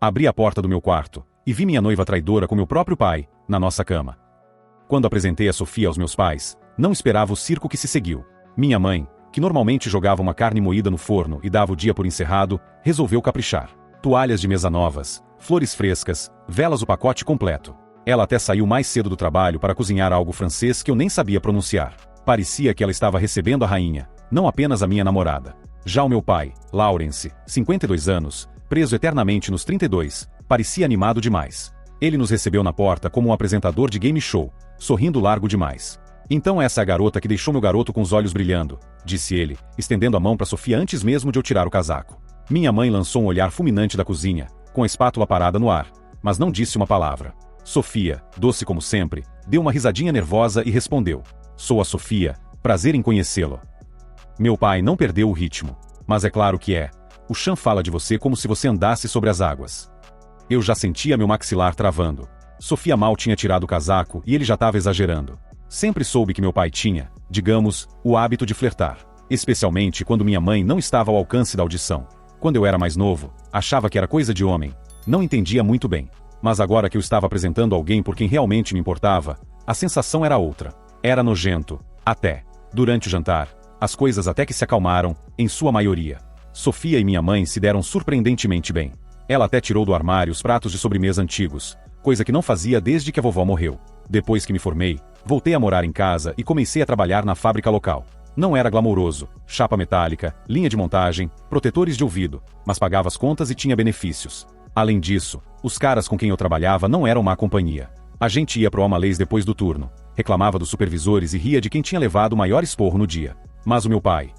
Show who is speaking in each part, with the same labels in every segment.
Speaker 1: Abri a porta do meu quarto e vi minha noiva traidora com meu próprio pai, na nossa cama. Quando apresentei a Sofia aos meus pais, não esperava o circo que se seguiu. Minha mãe, que normalmente jogava uma carne moída no forno e dava o dia por encerrado, resolveu caprichar. Toalhas de mesa novas, flores frescas, velas, o pacote completo. Ela até saiu mais cedo do trabalho para cozinhar algo francês que eu nem sabia pronunciar. Parecia que ela estava recebendo a rainha, não apenas a minha namorada. Já o meu pai, Lawrence, 52 anos, preso eternamente nos 32, parecia animado demais. Ele nos recebeu na porta como um apresentador de game show, sorrindo largo demais. Então essa é a garota que deixou meu garoto com os olhos brilhando, disse ele, estendendo a mão para Sofia antes mesmo de eu tirar o casaco. Minha mãe lançou um olhar fulminante da cozinha, com a espátula parada no ar, mas não disse uma palavra. Sofia, doce como sempre, deu uma risadinha nervosa e respondeu: "Sou a Sofia, prazer em conhecê-lo." Meu pai não perdeu o ritmo. "Mas é claro que é. O Chan fala de você como se você andasse sobre as águas." Eu já sentia meu maxilar travando. Sofia mal tinha tirado o casaco e ele já estava exagerando. Sempre soube que meu pai tinha, digamos, o hábito de flertar. Especialmente quando minha mãe não estava ao alcance da audição. Quando eu era mais novo, achava que era coisa de homem. Não entendia muito bem. Mas agora que eu estava apresentando alguém por quem realmente me importava, a sensação era outra. Era nojento. Até. Durante o jantar, as coisas até que se acalmaram, em sua maioria. Sofia e minha mãe se deram surpreendentemente bem. Ela até tirou do armário os pratos de sobremesa antigos, coisa que não fazia desde que a vovó morreu. Depois que me formei, voltei a morar em casa e comecei a trabalhar na fábrica local. Não era glamouroso, chapa metálica, linha de montagem, protetores de ouvido, mas pagava as contas e tinha benefícios. Além disso, os caras com quem eu trabalhava não eram má companhia. A gente ia pro Amalês depois do turno, reclamava dos supervisores e ria de quem tinha levado o maior esporro no dia. Mas o meu pai...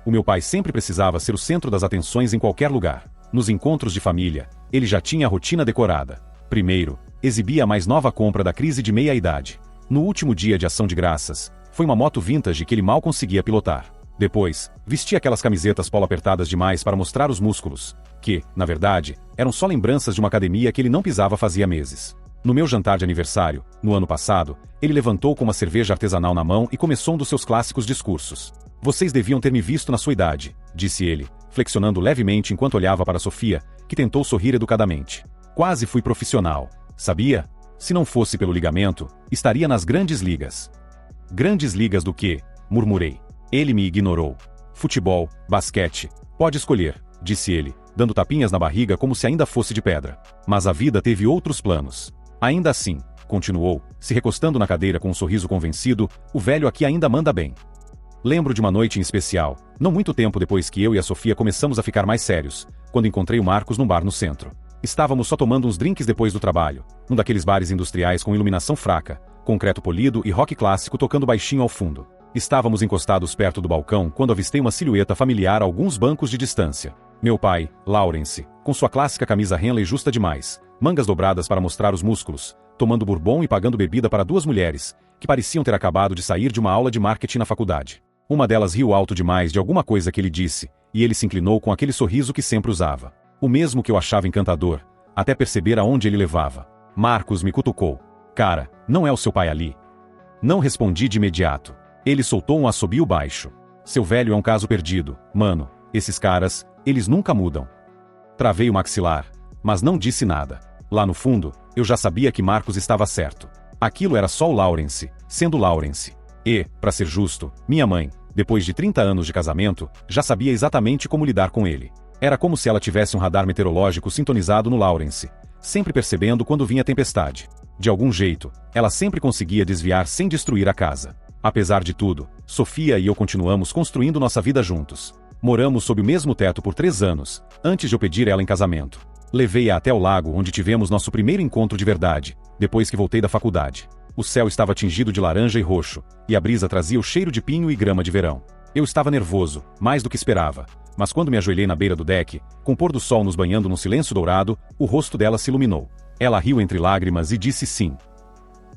Speaker 1: o meu pai sempre precisava ser o centro das atenções em qualquer lugar. Nos encontros de família, ele já tinha a rotina decorada. Primeiro, exibia a mais nova compra da crise de meia-idade. No último dia de ação de graças, foi uma moto vintage que ele mal conseguia pilotar. Depois, vestia aquelas camisetas polo apertadas demais para mostrar os músculos, que, na verdade, eram só lembranças de uma academia que ele não pisava fazia meses. No meu jantar de aniversário, no ano passado, ele levantou com uma cerveja artesanal na mão e começou um dos seus clássicos discursos. "Vocês deviam ter me visto na sua idade", disse ele, flexionando levemente enquanto olhava para Sofia, que tentou sorrir educadamente. "Quase fui profissional, sabia? Se não fosse pelo ligamento, estaria nas grandes ligas." "Grandes ligas do quê?", murmurei. Ele me ignorou. "Futebol, basquete, pode escolher", disse ele, dando tapinhas na barriga como se ainda fosse de pedra. "Mas a vida teve outros planos." "Ainda assim", continuou, se recostando na cadeira com um sorriso convencido, "o velho aqui ainda manda bem." Lembro de uma noite em especial, não muito tempo depois que eu e a Sofia começamos a ficar mais sérios, quando encontrei o Marcos num bar no centro. Estávamos só tomando uns drinks depois do trabalho, num daqueles bares industriais com iluminação fraca, concreto polido e rock clássico tocando baixinho ao fundo. Estávamos encostados perto do balcão quando avistei uma silhueta familiar a alguns bancos de distância. Meu pai, Lawrence, com sua clássica camisa Henley justa demais, mangas dobradas para mostrar os músculos, tomando bourbon e pagando bebida para duas mulheres, que pareciam ter acabado de sair de uma aula de marketing na faculdade. Uma delas riu alto demais de alguma coisa que ele disse, e ele se inclinou com aquele sorriso que sempre usava. O mesmo que eu achava encantador, até perceber aonde ele levava. Marcos me cutucou. "Cara, não é o seu pai ali?" Não respondi de imediato. Ele soltou um assobio baixo. "Seu velho é um caso perdido, mano. Esses caras, eles nunca mudam." Travei o maxilar, mas não disse nada. Lá no fundo, eu já sabia que Marcos estava certo. Aquilo era só o Lawrence, sendo Lawrence. E, para ser justo, minha mãe, depois de 30 anos de casamento, já sabia exatamente como lidar com ele. Era como se ela tivesse um radar meteorológico sintonizado no Lawrence, sempre percebendo quando vinha tempestade. De algum jeito, ela sempre conseguia desviar sem destruir a casa. Apesar de tudo, Sofia e eu continuamos construindo nossa vida juntos. Moramos sob o mesmo teto por 3 anos, antes de eu pedir ela em casamento. Levei-a até o lago onde tivemos nosso primeiro encontro de verdade, depois que voltei da faculdade. O céu estava tingido de laranja e roxo, e a brisa trazia o cheiro de pinho e grama de verão. Eu estava nervoso, mais do que esperava, mas quando me ajoelhei na beira do deck, com o pôr do sol nos banhando num silêncio dourado, o rosto dela se iluminou. Ela riu entre lágrimas e disse sim.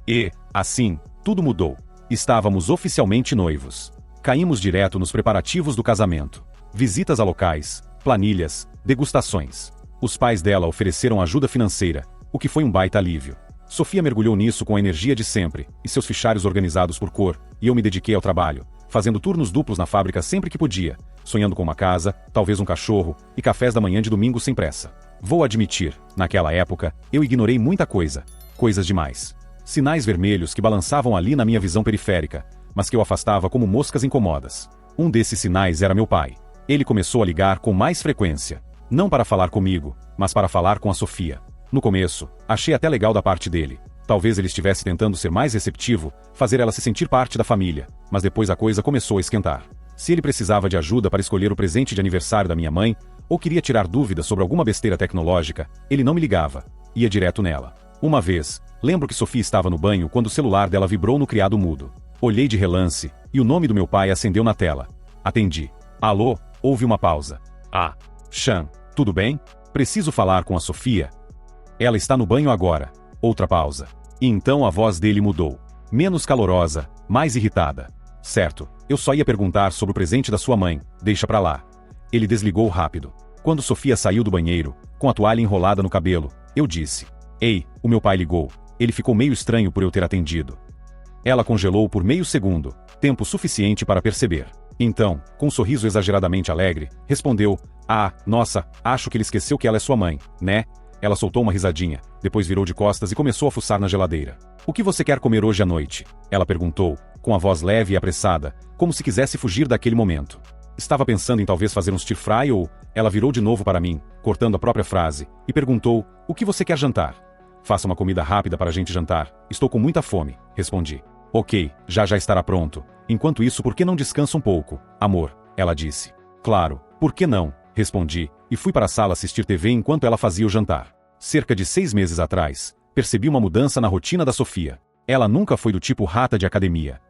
Speaker 1: E, assim, tudo mudou. Estávamos oficialmente noivos. Caímos direto nos preparativos do casamento. Visitas a locais, planilhas, degustações. Os pais dela ofereceram ajuda financeira, o que foi um baita alívio. Sofia mergulhou nisso com a energia de sempre, e seus fichários organizados por cor, e eu me dediquei ao trabalho, fazendo turnos duplos na fábrica sempre que podia, sonhando com uma casa, talvez um cachorro, e cafés da manhã de domingo sem pressa. Vou admitir, naquela época, eu ignorei muita coisa. Coisas demais. Sinais vermelhos que balançavam ali na minha visão periférica, mas que eu afastava como moscas incomodas. Um desses sinais era meu pai. Ele começou a ligar com mais frequência. Não para falar comigo, mas para falar com a Sofia. No começo, achei até legal da parte dele. Talvez ele estivesse tentando ser mais receptivo, fazer ela se sentir parte da família, mas depois a coisa começou a esquentar. Se ele precisava de ajuda para escolher o presente de aniversário da minha mãe, ou queria tirar dúvidas sobre alguma besteira tecnológica, ele não me ligava. Ia direto nela. Uma vez, lembro que Sofia estava no banho quando o celular dela vibrou no criado mudo. Olhei de relance, e o nome do meu pai acendeu na tela. Atendi. Alô? Houve uma pausa. Ah, Chan, tudo bem? Preciso falar com a Sofia. Ela está no banho agora. Outra pausa. E então a voz dele mudou. Menos calorosa, mais irritada. Certo, eu só ia perguntar sobre o presente da sua mãe, deixa pra lá. Ele desligou rápido. Quando Sofia saiu do banheiro, com a toalha enrolada no cabelo, eu disse: Ei, o meu pai ligou. Ele ficou meio estranho por eu ter atendido. Ela congelou por meio segundo, tempo suficiente para perceber. Então, com um sorriso exageradamente alegre, respondeu: Ah, nossa, acho que ele esqueceu que ela é sua mãe, né? Ela soltou uma risadinha, depois virou de costas e começou a fuçar na geladeira. O que você quer comer hoje à noite? Ela perguntou, com a voz leve e apressada, como se quisesse fugir daquele momento. Estava pensando em talvez fazer um stir-fry ou... Ela virou de novo para mim, cortando a própria frase, e perguntou: O que você quer jantar? Faça uma comida rápida para a gente jantar. Estou com muita fome, respondi. Ok, já estará pronto. Enquanto isso, por que não descansa um pouco, amor? Ela disse. Claro, por que não? Respondi, e fui para a sala assistir TV enquanto ela fazia o jantar. Cerca de 6 meses atrás, percebi uma mudança na rotina da Sofia. Ela nunca foi do tipo rata de academia.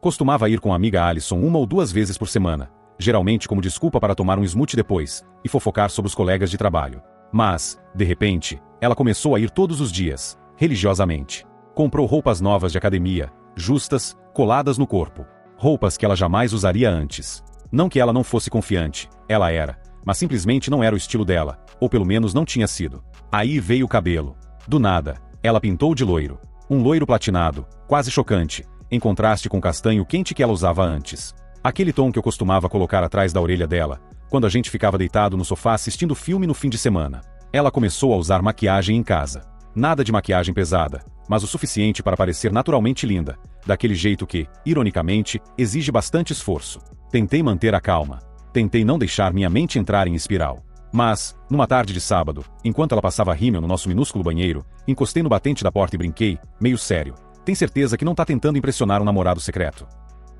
Speaker 1: Costumava ir com a amiga Alison 1 ou 2 vezes por semana, geralmente como desculpa para tomar um smoothie depois, e fofocar sobre os colegas de trabalho. Mas, de repente, ela começou a ir todos os dias, religiosamente. Comprou roupas novas de academia, justas, coladas no corpo. Roupas que ela jamais usaria antes. Não que ela não fosse confiante, ela era, mas simplesmente não era o estilo dela, ou pelo menos não tinha sido. Aí veio o cabelo. Do nada, ela pintou de loiro. Um loiro platinado, quase chocante, em contraste com o castanho quente que ela usava antes. Aquele tom que eu costumava colocar atrás da orelha dela, quando a gente ficava deitado no sofá assistindo filme no fim de semana. Ela começou a usar maquiagem em casa. Nada de maquiagem pesada, mas o suficiente para parecer naturalmente linda, daquele jeito que, ironicamente, exige bastante esforço. Tentei manter a calma. Tentei não deixar minha mente entrar em espiral. Mas, numa tarde de sábado, enquanto ela passava rímel no nosso minúsculo banheiro, encostei no batente da porta e brinquei, meio sério. Tem certeza que não tá tentando impressionar um namorado secreto?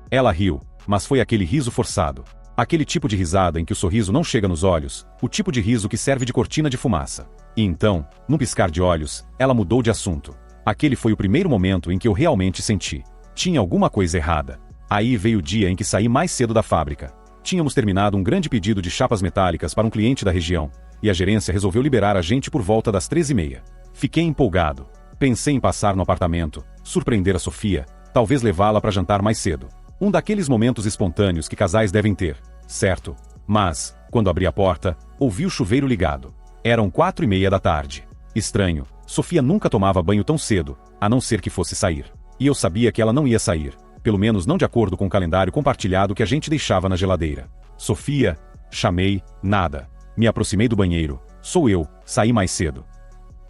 Speaker 1: Ela riu, mas foi aquele riso forçado. Aquele tipo de risada em que o sorriso não chega nos olhos, o tipo de riso que serve de cortina de fumaça. E então, num piscar de olhos, ela mudou de assunto. Aquele foi o primeiro momento em que eu realmente senti. Tinha alguma coisa errada. Aí veio o dia em que saí mais cedo da fábrica. Tínhamos terminado um grande pedido de chapas metálicas para um cliente da região, e a gerência resolveu liberar a gente por volta das 13h30. Fiquei empolgado. Pensei em passar no apartamento, surpreender a Sofia, talvez levá-la para jantar mais cedo. Um daqueles momentos espontâneos que casais devem ter, certo? Mas, quando abri a porta, ouvi o chuveiro ligado. Eram 4h30 da tarde. Estranho, Sofia nunca tomava banho tão cedo, a não ser que fosse sair. E eu sabia que ela não ia sair, pelo menos não de acordo com o calendário compartilhado que a gente deixava na geladeira. Sofia, chamei, nada. Me aproximei do banheiro, sou eu, saí mais cedo.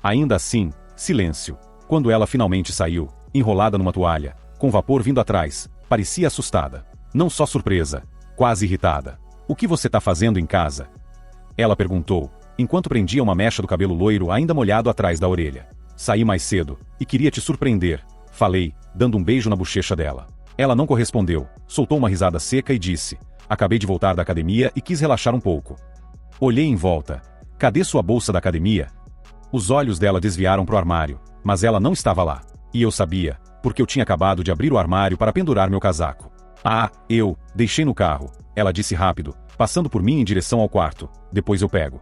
Speaker 1: Ainda assim, silêncio. Quando ela finalmente saiu, enrolada numa toalha, com vapor vindo atrás, parecia assustada. Não só surpresa, quase irritada. O que você tá fazendo em casa? Ela perguntou, enquanto prendia uma mecha do cabelo loiro ainda molhado atrás da orelha. Saí mais cedo, e queria te surpreender, falei, dando um beijo na bochecha dela. Ela não correspondeu, soltou uma risada seca e disse, acabei de voltar da academia e quis relaxar um pouco. Olhei em volta. Cadê sua bolsa da academia? Os olhos dela desviaram pro armário, mas ela não estava lá. E eu sabia, porque eu tinha acabado de abrir o armário para pendurar meu casaco. Ah, eu deixei no carro, ela disse rápido, passando por mim em direção ao quarto. Depois eu pego.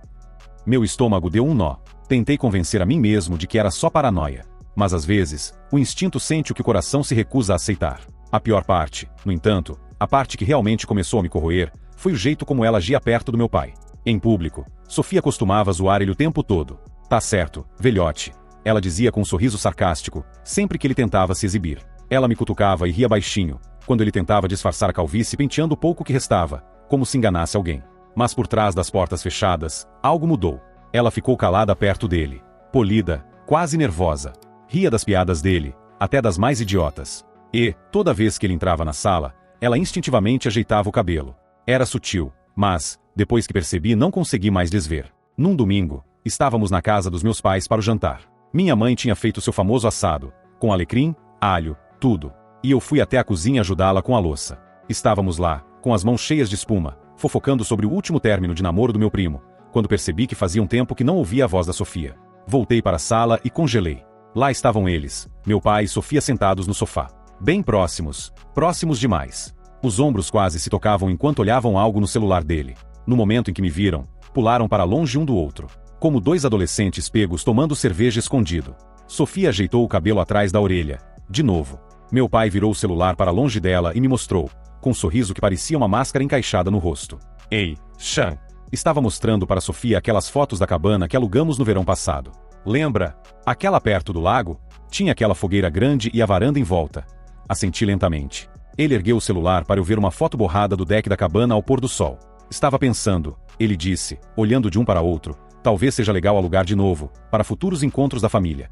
Speaker 1: Meu estômago deu um nó. Tentei convencer a mim mesmo de que era só paranoia. Mas às vezes, o instinto sente o que o coração se recusa a aceitar. A pior parte, no entanto, a parte que realmente começou a me corroer, foi o jeito como ela agia perto do meu pai. Em público, Sofia costumava zoar ele o tempo todo. Tá certo, velhote. Ela dizia com um sorriso sarcástico, sempre que ele tentava se exibir. Ela me cutucava e ria baixinho, quando ele tentava disfarçar a calvície penteando o pouco que restava, como se enganasse alguém. Mas por trás das portas fechadas, algo mudou. Ela ficou calada perto dele, polida, quase nervosa. Ria das piadas dele, até das mais idiotas. E, toda vez que ele entrava na sala, ela instintivamente ajeitava o cabelo. Era sutil, mas, depois que percebi, não consegui mais desver. Num domingo, estávamos na casa dos meus pais para o jantar. Minha mãe tinha feito seu famoso assado, com alecrim, alho, tudo. E eu fui até a cozinha ajudá-la com a louça. Estávamos lá, com as mãos cheias de espuma, fofocando sobre o último término de namoro do meu primo, quando percebi que fazia um tempo que não ouvia a voz da Sofia. Voltei para a sala e congelei. Lá estavam eles, meu pai e Sofia sentados no sofá. Bem próximos, próximos demais. Os ombros quase se tocavam enquanto olhavam algo no celular dele. No momento em que me viram, pularam para longe um do outro, como dois adolescentes pegos tomando cerveja escondido. Sofia ajeitou o cabelo atrás da orelha. De novo. Meu pai virou o celular para longe dela e me mostrou, com um sorriso que parecia uma máscara encaixada no rosto. Ei, Sean. Estava mostrando para Sofia aquelas fotos da cabana que alugamos no verão passado. Lembra? Aquela perto do lago? Tinha aquela fogueira grande e a varanda em volta. Assenti lentamente. Ele ergueu o celular para eu ver uma foto borrada do deck da cabana ao pôr do sol. Estava pensando, ele disse, olhando de um para outro, talvez seja legal alugar de novo, para futuros encontros da família.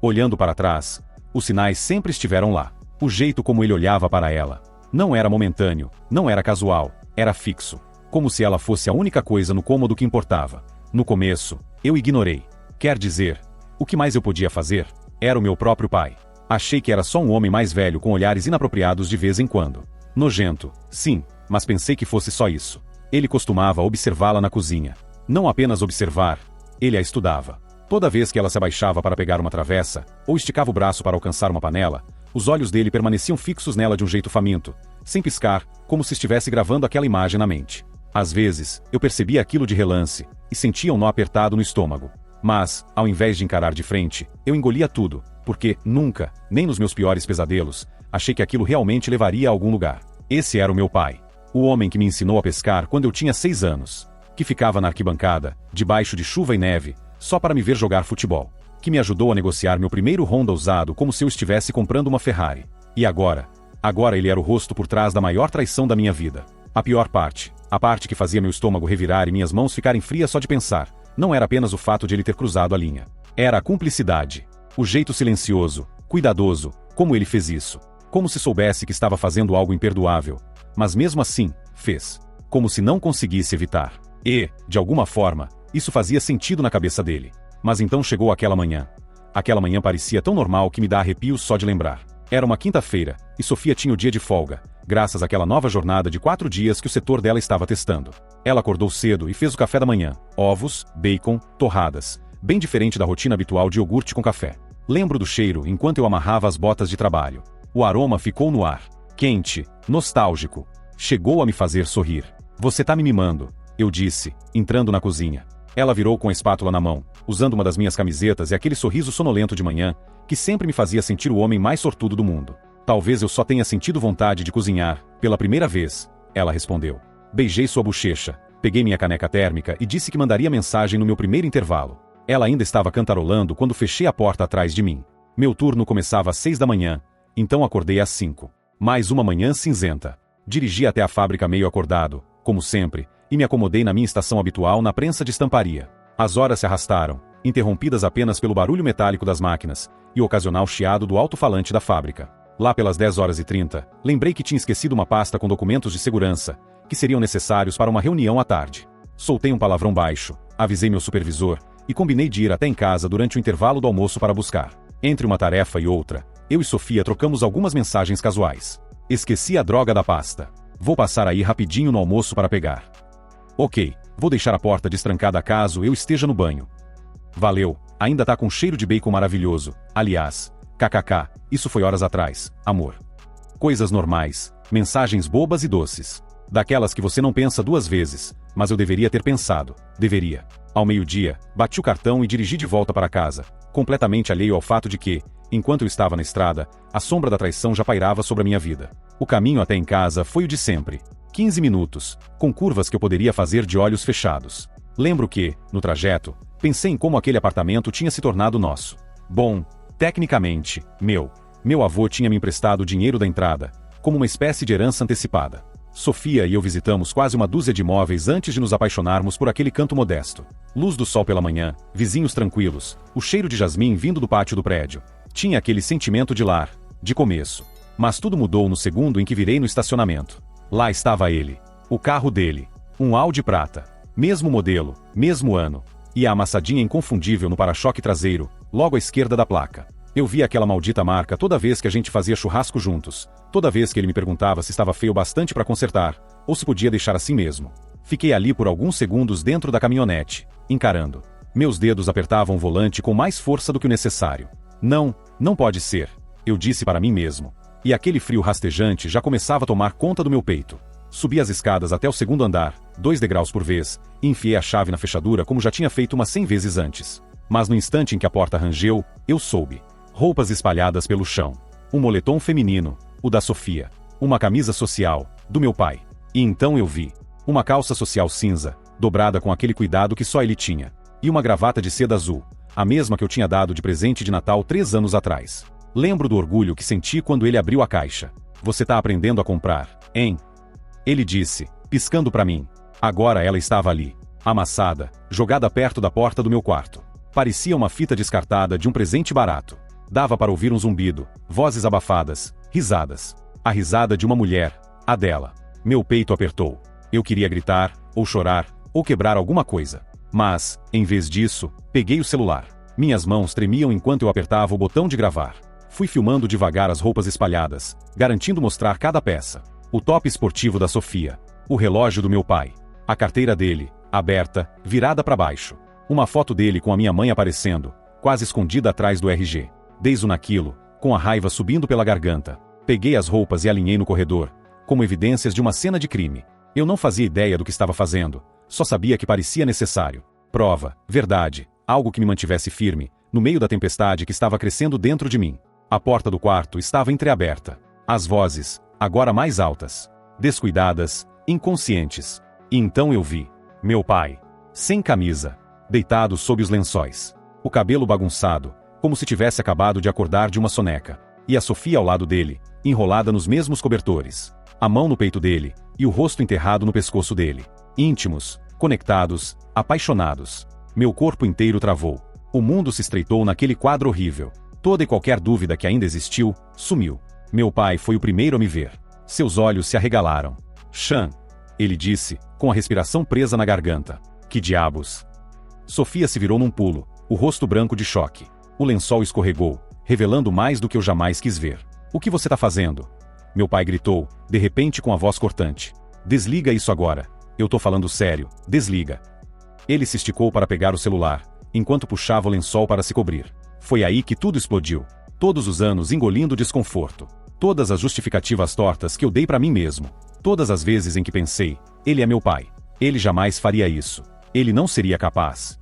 Speaker 1: Olhando para trás, os sinais sempre estiveram lá. O jeito como ele olhava para ela. Não era momentâneo, não era casual, era fixo. Como se ela fosse a única coisa no cômodo que importava. No começo, eu ignorei. Quer dizer, o que mais eu podia fazer? Era o meu próprio pai. Achei que era só um homem mais velho com olhares inapropriados de vez em quando. Nojento, sim, mas pensei que fosse só isso. Ele costumava observá-la na cozinha. Não apenas observar, ele a estudava. Toda vez que ela se abaixava para pegar uma travessa, ou esticava o braço para alcançar uma panela, os olhos dele permaneciam fixos nela de um jeito faminto, sem piscar, como se estivesse gravando aquela imagem na mente. Às vezes, eu percebia aquilo de relance, e sentia um nó apertado no estômago. Mas, ao invés de encarar de frente, eu engolia tudo, porque, nunca, nem nos meus piores pesadelos, achei que aquilo realmente levaria a algum lugar. Esse era o meu pai. O homem que me ensinou a pescar quando eu tinha 6 anos. Que ficava na arquibancada, debaixo de chuva e neve, só para me ver jogar futebol. Que me ajudou a negociar meu primeiro Honda usado como se eu estivesse comprando uma Ferrari. E agora? Agora ele era o rosto por trás da maior traição da minha vida. A pior parte, a parte que fazia meu estômago revirar e minhas mãos ficarem frias só de pensar, não era apenas o fato de ele ter cruzado a linha. Era a cumplicidade. O jeito silencioso, cuidadoso, como ele fez isso. Como se soubesse que estava fazendo algo imperdoável. Mas mesmo assim, fez. Como se não conseguisse evitar. E, de alguma forma, isso fazia sentido na cabeça dele. Mas então chegou aquela manhã. Aquela manhã parecia tão normal que me dá arrepios só de lembrar. Era uma quinta-feira, e Sofia tinha o dia de folga, graças àquela nova jornada de 4 dias que o setor dela estava testando. Ela acordou cedo e fez o café da manhã. Ovos, bacon, torradas. Bem diferente da rotina habitual de iogurte com café. Lembro do cheiro enquanto eu amarrava as botas de trabalho. O aroma ficou no ar. Quente, nostálgico. Chegou a me fazer sorrir. Você tá me mimando, eu disse, entrando na cozinha. Ela virou com a espátula na mão, usando uma das minhas camisetas e aquele sorriso sonolento de manhã, que sempre me fazia sentir o homem mais sortudo do mundo. Talvez eu só tenha sentido vontade de cozinhar, pela primeira vez, ela respondeu. Beijei sua bochecha, peguei minha caneca térmica e disse que mandaria mensagem no meu primeiro intervalo. Ela ainda estava cantarolando quando fechei a porta atrás de mim. Meu turno começava às 6 da manhã, então acordei às 5. Mais uma manhã cinzenta. Dirigi até a fábrica meio acordado, como sempre, e me acomodei na minha estação habitual na prensa de estamparia. As horas se arrastaram, interrompidas apenas pelo barulho metálico das máquinas e o ocasional chiado do alto-falante da fábrica. Lá pelas 10h30, lembrei que tinha esquecido uma pasta com documentos de segurança, que seriam necessários para uma reunião à tarde. Soltei um palavrão baixo, avisei meu supervisor, e combinei de ir até em casa durante o intervalo do almoço para buscar. Entre uma tarefa e outra, eu e Sofia trocamos algumas mensagens casuais. Esqueci a droga da pasta. Vou passar aí rapidinho no almoço para pegar. Ok, vou deixar a porta destrancada caso eu esteja no banho. Valeu, ainda tá com cheiro de bacon maravilhoso, aliás. KKK, isso foi horas atrás, amor. Coisas normais, mensagens bobas e doces. Daquelas que você não pensa 2 vezes, mas eu deveria ter pensado, deveria. Ao meio-dia, bati o cartão e dirigi de volta para casa, completamente alheio ao fato de que, enquanto eu estava na estrada, a sombra da traição já pairava sobre a minha vida. O caminho até em casa foi o de sempre. 15 minutos, com curvas que eu poderia fazer de olhos fechados. Lembro que, no trajeto, pensei em como aquele apartamento tinha se tornado nosso. Bom, tecnicamente, meu avô tinha me emprestado o dinheiro da entrada, como uma espécie de herança antecipada. Sofia e eu visitamos quase uma dúzia de imóveis antes de nos apaixonarmos por aquele canto modesto. Luz do sol pela manhã, vizinhos tranquilos, o cheiro de jasmim vindo do pátio do prédio. Tinha aquele sentimento de lar, de começo. Mas tudo mudou no segundo em que virei no estacionamento. Lá estava ele. O carro dele. Um Audi prata. Mesmo modelo, mesmo ano. E a amassadinha inconfundível no para-choque traseiro, logo à esquerda da placa. Eu via aquela maldita marca toda vez que a gente fazia churrasco juntos. Toda vez que ele me perguntava se estava feio bastante para consertar, ou se podia deixar assim mesmo. Fiquei ali por alguns segundos dentro da caminhonete, encarando. Meus dedos apertavam o volante com mais força do que o necessário. Não, não pode ser, eu disse para mim mesmo. E aquele frio rastejante já começava a tomar conta do meu peito. Subi as escadas até o segundo andar, 2 degraus por vez, e enfiei a chave na fechadura como já tinha feito umas 100 vezes antes. Mas no instante em que a porta rangeu, eu soube. Roupas espalhadas pelo chão. Um moletom feminino, o da Sofia. Uma camisa social, do meu pai. E então eu vi. Uma calça social cinza, dobrada com aquele cuidado que só ele tinha. E uma gravata de seda azul, a mesma que eu tinha dado de presente de Natal 3 anos atrás. Lembro do orgulho que senti quando ele abriu a caixa. Você tá aprendendo a comprar, hein? Ele disse, piscando para mim. Agora ela estava ali, amassada, jogada perto da porta do meu quarto. Parecia uma fita descartada de um presente barato. Dava para ouvir um zumbido, vozes abafadas, risadas. A risada de uma mulher, a dela. Meu peito apertou. Eu queria gritar, ou chorar, ou quebrar alguma coisa. Mas, em vez disso, peguei o celular. Minhas mãos tremiam enquanto eu apertava o botão de gravar. Fui filmando devagar as roupas espalhadas, garantindo mostrar cada peça. O top esportivo da Sofia. O relógio do meu pai. A carteira dele, aberta, virada para baixo. Uma foto dele com a minha mãe aparecendo, quase escondida atrás do RG. Desço naquilo, com a raiva subindo pela garganta. Peguei as roupas e alinhei no corredor, como evidências de uma cena de crime. Eu não fazia ideia do que estava fazendo, só sabia que parecia necessário. Prova, verdade, algo que me mantivesse firme, no meio da tempestade que estava crescendo dentro de mim. A porta do quarto estava entreaberta. As vozes, agora mais altas, descuidadas, inconscientes. E então eu vi meu pai, sem camisa, deitado sob os lençóis. O cabelo bagunçado, como se tivesse acabado de acordar de uma soneca. E a Sofia ao lado dele, enrolada nos mesmos cobertores. A mão no peito dele, e o rosto enterrado no pescoço dele. Íntimos, conectados, apaixonados. Meu corpo inteiro travou. O mundo se estreitou naquele quadro horrível. Toda e qualquer dúvida que ainda existiu, sumiu. Meu pai foi o primeiro a me ver. Seus olhos se arregalaram. Sean, ele disse, com a respiração presa na garganta. Que diabos? Sofia se virou num pulo, o rosto branco de choque. O lençol escorregou, revelando mais do que eu jamais quis ver. O que você tá fazendo? Meu pai gritou, de repente com a voz cortante. Desliga isso agora. Eu tô falando sério, desliga. Ele se esticou para pegar o celular, enquanto puxava o lençol para se cobrir. Foi aí que tudo explodiu. Todos os anos engolindo desconforto. Todas as justificativas tortas que eu dei para mim mesmo. Todas as vezes em que pensei, ele é meu pai. Ele jamais faria isso. Ele não seria capaz.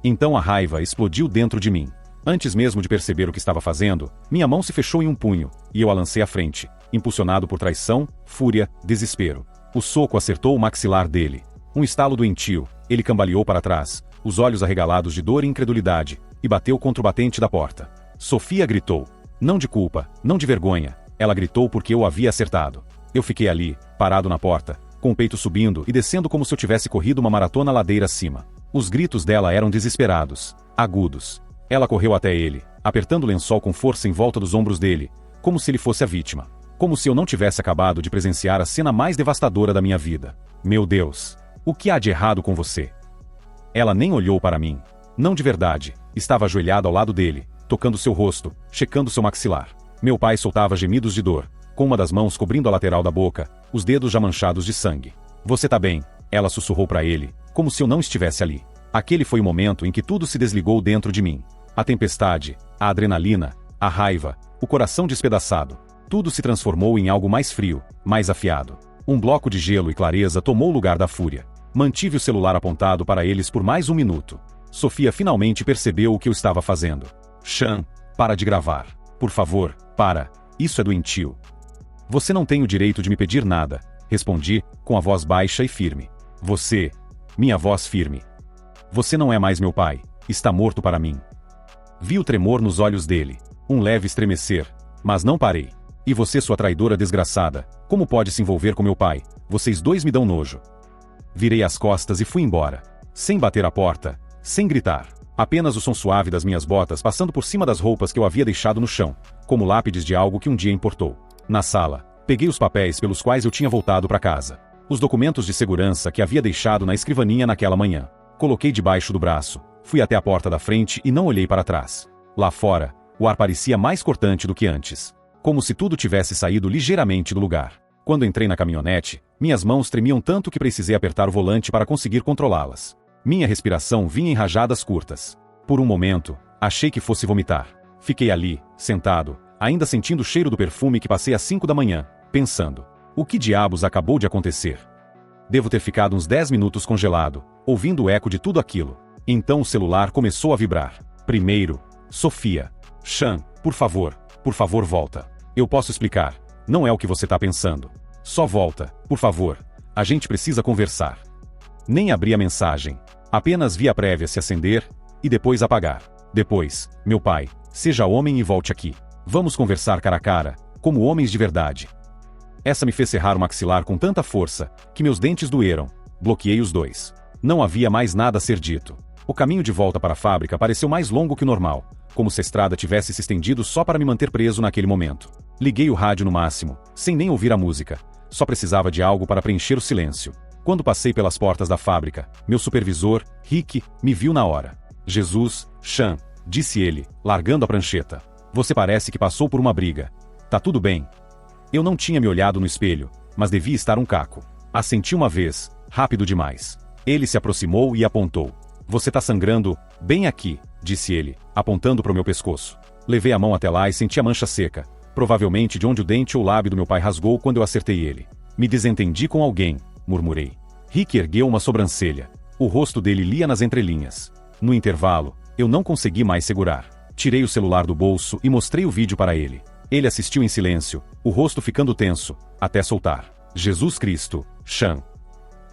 Speaker 1: Então a raiva explodiu dentro de mim. Antes mesmo de perceber o que estava fazendo, minha mão se fechou em um punho, e eu a lancei à frente, impulsionado por traição, fúria, desespero. O soco acertou o maxilar dele. Um estalo doentio, ele cambaleou para trás, os olhos arregalados de dor e incredulidade, e bateu contra o batente da porta. Sofia gritou. Não de culpa, não de vergonha. Ela gritou porque eu havia acertado. Eu fiquei ali, parado na porta, com o peito subindo e descendo como se eu tivesse corrido uma maratona ladeira acima. Os gritos dela eram desesperados, agudos. Ela correu até ele, apertando o lençol com força em volta dos ombros dele, como se ele fosse a vítima. Como se eu não tivesse acabado de presenciar a cena mais devastadora da minha vida. Meu Deus, o que há de errado com você? Ela nem olhou para mim. Não de verdade, estava ajoelhada ao lado dele, tocando seu rosto, checando seu maxilar. Meu pai soltava gemidos de dor, com uma das mãos cobrindo a lateral da boca, os dedos já manchados de sangue. Você tá bem? Ela sussurrou para ele, como se eu não estivesse ali. Aquele foi o momento em que tudo se desligou dentro de mim. A tempestade, a adrenalina, a raiva, o coração despedaçado. Tudo se transformou em algo mais frio, mais afiado. Um bloco de gelo e clareza tomou o lugar da fúria. Mantive o celular apontado para eles por mais um minuto. Sofia finalmente percebeu o que eu estava fazendo. Sean, para de gravar. Por favor, para. Isso é doentio. Você não tem o direito de me pedir nada, respondi, com a voz baixa e firme. Você. Minha voz firme. Você não é mais meu pai. Está morto para mim. Vi o tremor nos olhos dele. Um leve estremecer. Mas não parei. E você, sua traidora desgraçada, como pode se envolver com meu pai? Vocês dois me dão nojo. Virei as costas e fui embora. Sem bater a porta, sem gritar. Apenas o som suave das minhas botas passando por cima das roupas que eu havia deixado no chão, como lápides de algo que um dia importou. Na sala, peguei os papéis pelos quais eu tinha voltado para casa. Os documentos de segurança que havia deixado na escrivaninha naquela manhã. Coloquei debaixo do braço, fui até a porta da frente e não olhei para trás. Lá fora, o ar parecia mais cortante do que antes. Como se tudo tivesse saído ligeiramente do lugar. Quando entrei na caminhonete, minhas mãos tremiam tanto que precisei apertar o volante para conseguir controlá-las. Minha respiração vinha em rajadas curtas. Por um momento, achei que fosse vomitar. Fiquei ali, sentado, ainda sentindo o cheiro do perfume que passei às 5 da manhã, pensando: o que diabos acabou de acontecer? Devo ter ficado uns 10 minutos congelado, ouvindo o eco de tudo aquilo. Então o celular começou a vibrar. Primeiro, Sofia. Sean, por favor volta. Eu posso explicar. Não é o que você tá pensando. Só volta, por favor. A gente precisa conversar. Nem abri a mensagem. Apenas vi a prévia se acender e depois apagar. Depois, meu pai, seja homem e volte aqui. Vamos conversar cara a cara, como homens de verdade. Essa me fez cerrar o maxilar com tanta força que meus dentes doeram. Bloqueei os dois. Não havia mais nada a ser dito. O caminho de volta para a fábrica pareceu mais longo que o normal, como se a estrada tivesse se estendido só para me manter preso naquele momento. Liguei o rádio no máximo, sem nem ouvir a música. Só precisava de algo para preencher o silêncio. Quando passei pelas portas da fábrica, meu supervisor, Rick, me viu na hora. Jesus, Sean, disse ele, largando a prancheta. Você parece que passou por uma briga. Tá tudo bem? Eu não tinha me olhado no espelho, mas devia estar um caco. Assenti uma vez, rápido demais. Ele se aproximou e apontou. Você tá sangrando, bem aqui, disse ele, apontando para o meu pescoço. Levei a mão até lá e senti a mancha seca, provavelmente de onde o dente ou lábio do meu pai rasgou quando eu acertei ele. Me desentendi com alguém, murmurei. Rick ergueu uma sobrancelha. O rosto dele lia nas entrelinhas. No intervalo, eu não consegui mais segurar. Tirei o celular do bolso e mostrei o vídeo para ele. Ele assistiu em silêncio, o rosto ficando tenso, até soltar. Jesus Cristo, Sean.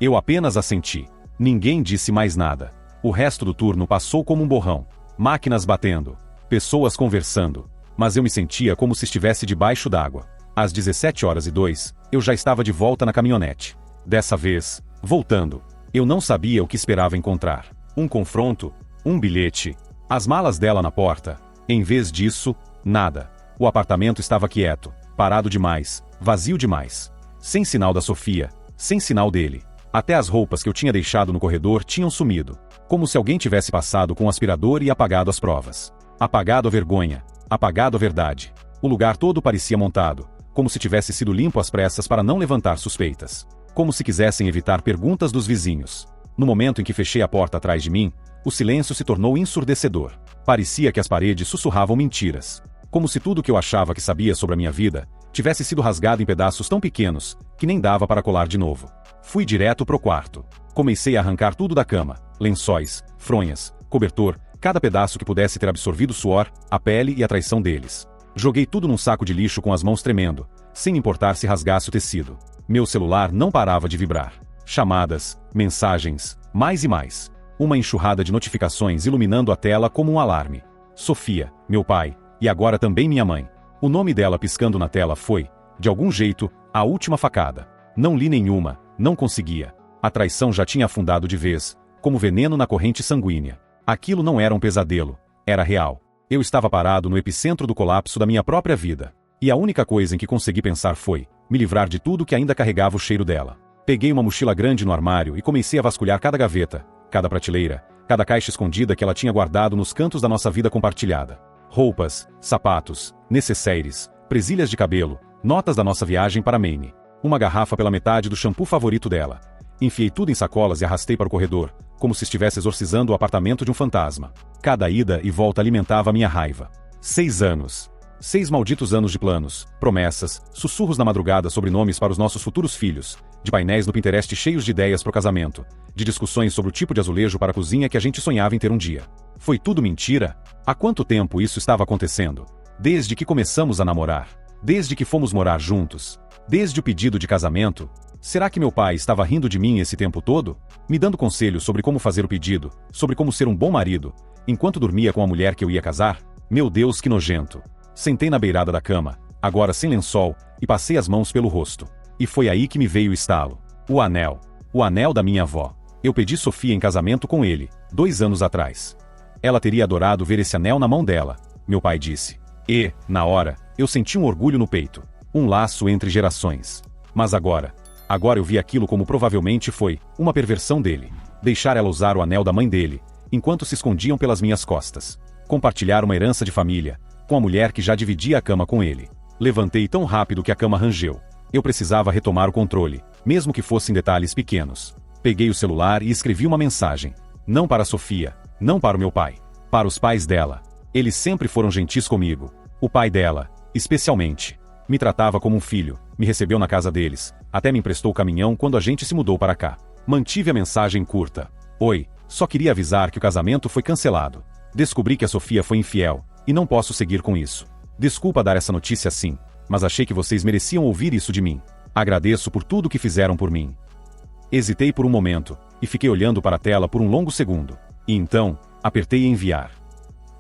Speaker 1: Eu apenas assenti. Ninguém disse mais nada. O resto do turno passou como um borrão. Máquinas batendo. Pessoas conversando. Mas eu me sentia como se estivesse debaixo d'água. Às 17h02, eu já estava de volta na caminhonete. Dessa vez, voltando. Eu não sabia o que esperava encontrar. Um confronto? Um bilhete? As malas dela na porta? Em vez disso, nada. O apartamento estava quieto, parado demais, vazio demais. Sem sinal da Sofia, sem sinal dele. Até as roupas que eu tinha deixado no corredor tinham sumido. Como se alguém tivesse passado com um aspirador e apagado as provas. Apagado a vergonha, apagado a verdade. O lugar todo parecia montado, como se tivesse sido limpo às pressas para não levantar suspeitas. Como se quisessem evitar perguntas dos vizinhos. No momento em que fechei a porta atrás de mim, o silêncio se tornou ensurdecedor. Parecia que as paredes sussurravam mentiras. Como se tudo que eu achava que sabia sobre a minha vida tivesse sido rasgado em pedaços tão pequenos que nem dava para colar de novo. Fui direto pro quarto. Comecei a arrancar tudo da cama, lençóis, fronhas, cobertor, cada pedaço que pudesse ter absorvido o suor, a pele e a traição deles. Joguei tudo num saco de lixo com as mãos tremendo, sem importar se rasgasse o tecido. Meu celular não parava de vibrar. Chamadas, mensagens, mais e mais. Uma enxurrada de notificações iluminando a tela como um alarme. Sofia, meu pai, e agora também minha mãe. O nome dela piscando na tela foi, de algum jeito, a última facada. Não li nenhuma, não conseguia. A traição já tinha afundado de vez, como veneno na corrente sanguínea. Aquilo não era um pesadelo, era real. Eu estava parado no epicentro do colapso da minha própria vida. E a única coisa em que consegui pensar foi me livrar de tudo que ainda carregava o cheiro dela. Peguei uma mochila grande no armário e comecei a vasculhar cada gaveta, cada prateleira, cada caixa escondida que ela tinha guardado nos cantos da nossa vida compartilhada. Roupas, sapatos, necessaires, presilhas de cabelo, notas da nossa viagem para Maine. Uma garrafa pela metade do shampoo favorito dela. Enfiei tudo em sacolas e arrastei para o corredor, como se estivesse exorcizando o apartamento de um fantasma. Cada ida e volta alimentava a minha raiva. 6 anos. 6 malditos anos de planos, promessas, sussurros na madrugada sobre nomes para os nossos futuros filhos, de painéis no Pinterest cheios de ideias pro casamento, de discussões sobre o tipo de azulejo para a cozinha que a gente sonhava em ter um dia. Foi tudo mentira? Há quanto tempo isso estava acontecendo? Desde que começamos a namorar? Desde que fomos morar juntos? Desde o pedido de casamento? Será que meu pai estava rindo de mim esse tempo todo? Me dando conselhos sobre como fazer o pedido, sobre como ser um bom marido, enquanto dormia com a mulher que eu ia casar? Meu Deus, que nojento! Sentei na beirada da cama, agora sem lençol, e passei as mãos pelo rosto. E foi aí que me veio o estalo. O anel. O anel da minha avó. Eu pedi Sofia em casamento com ele, 2 anos atrás. Ela teria adorado ver esse anel na mão dela, meu pai disse. E, na hora, eu senti um orgulho no peito. Um laço entre gerações. Mas agora eu vi aquilo como provavelmente foi uma perversão dele. Deixar ela usar o anel da mãe dele, enquanto se escondiam pelas minhas costas. Compartilhar uma herança de família, com a mulher que já dividia a cama com ele. Levantei tão rápido que a cama rangeu. Eu precisava retomar o controle, mesmo que fossem detalhes pequenos. Peguei o celular e escrevi uma mensagem. Não para Sofia, não para o meu pai. Para os pais dela. Eles sempre foram gentis comigo. O pai dela, especialmente. Me tratava como um filho, me recebeu na casa deles, até me emprestou o caminhão quando a gente se mudou para cá. Mantive a mensagem curta. Oi, só queria avisar que o casamento foi cancelado. Descobri que a Sofia foi infiel, e não posso seguir com isso. Desculpa dar essa notícia assim, mas achei que vocês mereciam ouvir isso de mim. Agradeço por tudo que fizeram por mim. Hesitei por um momento, e fiquei olhando para a tela por um longo segundo. E então, apertei enviar.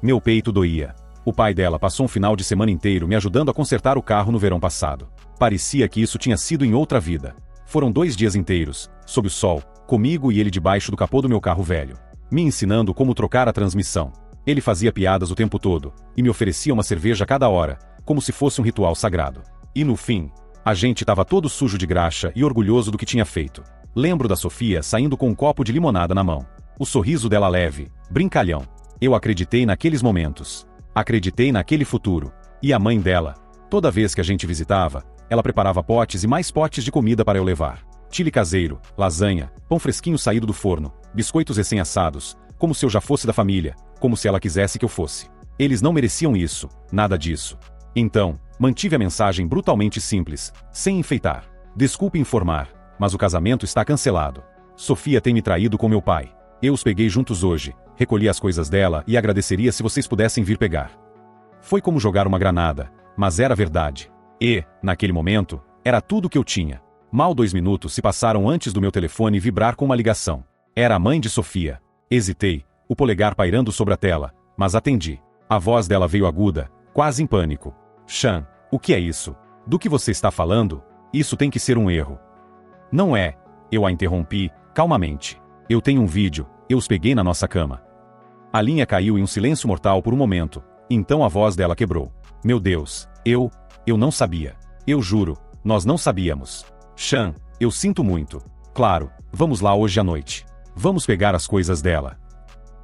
Speaker 1: Meu peito doía. O pai dela passou um final de semana inteiro me ajudando a consertar o carro no verão passado. Parecia que isso tinha sido em outra vida. Foram 2 dias inteiros, sob o sol, comigo e ele debaixo do capô do meu carro velho. Me ensinando como trocar a transmissão. Ele fazia piadas o tempo todo, e me oferecia uma cerveja a cada hora, como se fosse um ritual sagrado. E no fim, a gente estava todo sujo de graxa e orgulhoso do que tinha feito. Lembro da Sofia saindo com um copo de limonada na mão. O sorriso dela leve, brincalhão. Eu acreditei naqueles momentos. Acreditei naquele futuro. E a mãe dela? Toda vez que a gente visitava, ela preparava potes e mais potes de comida para eu levar. Chile caseiro, lasanha, pão fresquinho saído do forno, biscoitos recém-assados, como se eu já fosse da família, como se ela quisesse que eu fosse. Eles não mereciam isso, nada disso. Então, mantive a mensagem brutalmente simples, sem enfeitar. Desculpe informar, mas o casamento está cancelado. Sofia tem me traído com meu pai. Eu os peguei juntos hoje, recolhi as coisas dela e agradeceria se vocês pudessem vir pegar. Foi como jogar uma granada, mas era verdade. E, naquele momento, era tudo o que eu tinha. Mal 2 minutos se passaram antes do meu telefone vibrar com uma ligação. Era a mãe de Sofia. Hesitei, o polegar pairando sobre a tela, mas atendi. A voz dela veio aguda, quase em pânico. Sean, o que é isso? Do que você está falando? Isso tem que ser um erro. Não é. Eu a interrompi, calmamente. Eu tenho um vídeo, eu os peguei na nossa cama. A linha caiu em um silêncio mortal por um momento, então a voz dela quebrou. Meu Deus, eu não sabia. Eu juro, nós não sabíamos. Sean, eu sinto muito. Claro, vamos lá hoje à noite. Vamos pegar as coisas dela.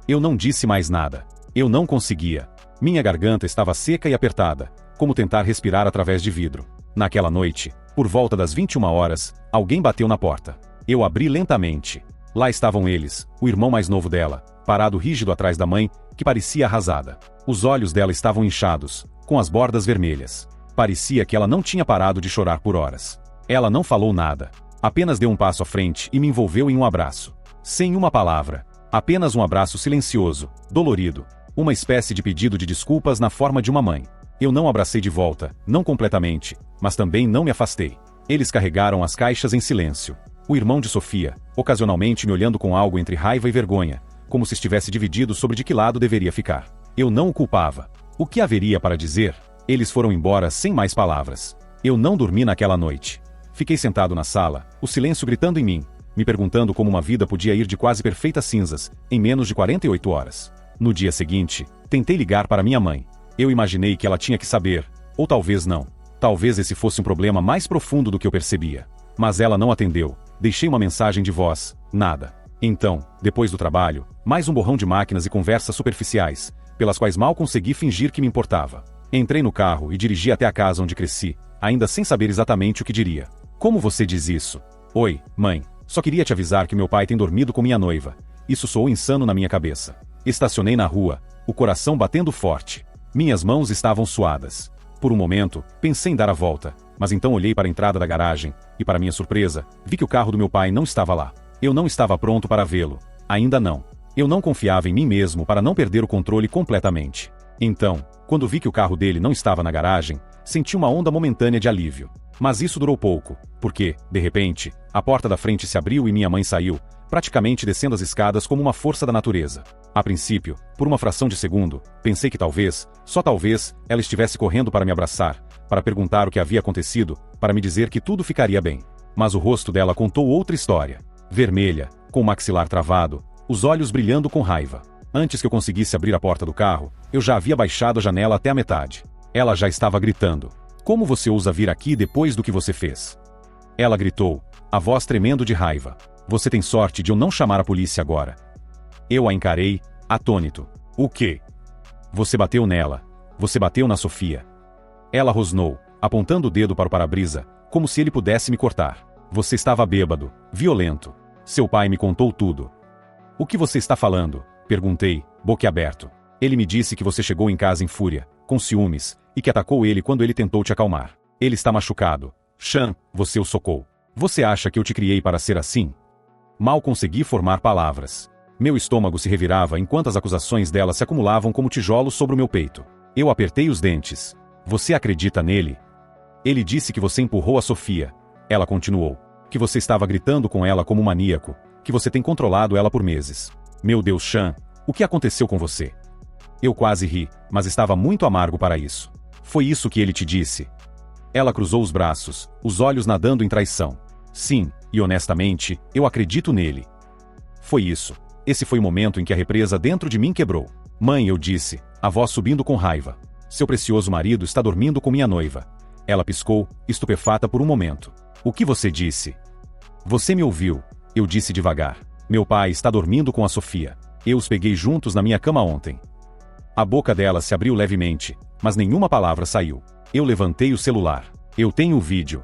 Speaker 1: Eu não disse mais nada. Eu não conseguia. Minha garganta estava seca e apertada, como tentar respirar através de vidro. Naquela noite, por volta das 21 horas, alguém bateu na porta. Eu abri lentamente. Lá estavam eles, o irmão mais novo dela, parado rígido atrás da mãe, que parecia arrasada. Os olhos dela estavam inchados, com as bordas vermelhas. Parecia que ela não tinha parado de chorar por horas. Ela não falou nada. Apenas deu um passo à frente e me envolveu em um abraço. Sem uma palavra. Apenas um abraço silencioso, dolorido. Uma espécie de pedido de desculpas na forma de uma mãe. Eu não abracei de volta, não completamente, mas também não me afastei. Eles carregaram as caixas em silêncio. O irmão de Sofia, ocasionalmente me olhando com algo entre raiva e vergonha, como se estivesse dividido sobre de que lado deveria ficar. Eu não o culpava. O que haveria para dizer? Eles foram embora sem mais palavras. Eu não dormi naquela noite. Fiquei sentado na sala, o silêncio gritando em mim, me perguntando como uma vida podia ir de quase perfeitas cinzas, em menos de 48 horas. No dia seguinte, tentei ligar para minha mãe. Eu imaginei que ela tinha que saber, ou talvez não. Talvez esse fosse um problema mais profundo do que eu percebia. Mas ela não atendeu. Deixei uma mensagem de voz, nada. Então, depois do trabalho, mais um borrão de máquinas e conversas superficiais, pelas quais mal consegui fingir que me importava. Entrei no carro e dirigi até a casa onde cresci, ainda sem saber exatamente o que diria. Como você diz isso? Oi, mãe. Só queria te avisar que meu pai tem dormido com minha noiva. Isso soou insano na minha cabeça. Estacionei na rua, o coração batendo forte. Minhas mãos estavam suadas. Por um momento, pensei em dar a volta, mas então olhei para a entrada da garagem, e para minha surpresa, vi que o carro do meu pai não estava lá. Eu não estava pronto para vê-lo. Ainda não. Eu não confiava em mim mesmo para não perder o controle completamente. Então, quando vi que o carro dele não estava na garagem, senti uma onda momentânea de alívio. Mas isso durou pouco, porque, de repente, a porta da frente se abriu e minha mãe saiu, praticamente descendo as escadas como uma força da natureza. A princípio, por uma fração de segundo, pensei que talvez, só talvez, ela estivesse correndo para me abraçar, para perguntar o que havia acontecido, para me dizer que tudo ficaria bem. Mas o rosto dela contou outra história. Vermelha, com o maxilar travado, os olhos brilhando com raiva. Antes que eu conseguisse abrir a porta do carro, eu já havia baixado a janela até a metade. Ela já estava gritando. Como você ousa vir aqui depois do que você fez? Ela gritou, a voz tremendo de raiva. Você tem sorte de eu não chamar a polícia agora. Eu a encarei, atônito. O quê? Você bateu nela. Você bateu na Sofia. Ela rosnou, apontando o dedo para o para-brisa, como se ele pudesse me cortar. Você estava bêbado, violento. Seu pai me contou tudo. O que você está falando? Perguntei, boquiaberto. Ele me disse que você chegou em casa em fúria, com ciúmes, e que atacou ele quando ele tentou te acalmar. Ele está machucado. Sean, você o socou. Você acha que eu te criei para ser assim? Mal consegui formar palavras. Meu estômago se revirava enquanto as acusações dela se acumulavam como tijolos sobre o meu peito. Eu apertei os dentes. Você acredita nele? Ele disse que você empurrou a Sofia. Ela continuou. Que você estava gritando com ela como um maníaco. Que você tem controlado ela por meses. Meu Deus, Sean, o que aconteceu com você? Eu quase ri, mas estava muito amargo para isso. Foi isso que ele te disse? Ela cruzou os braços, os olhos nadando em traição. Sim, e honestamente, eu acredito nele. Foi isso. Esse foi o momento em que a represa dentro de mim quebrou. Mãe, eu disse, a voz subindo com raiva. Seu precioso marido está dormindo com minha noiva. Ela piscou, estupefata por um momento. O que você disse? Você me ouviu, eu disse devagar. Meu pai está dormindo com a Sofia. Eu os peguei juntos na minha cama ontem. A boca dela se abriu levemente, mas nenhuma palavra saiu. Eu levantei o celular. Eu tenho o vídeo.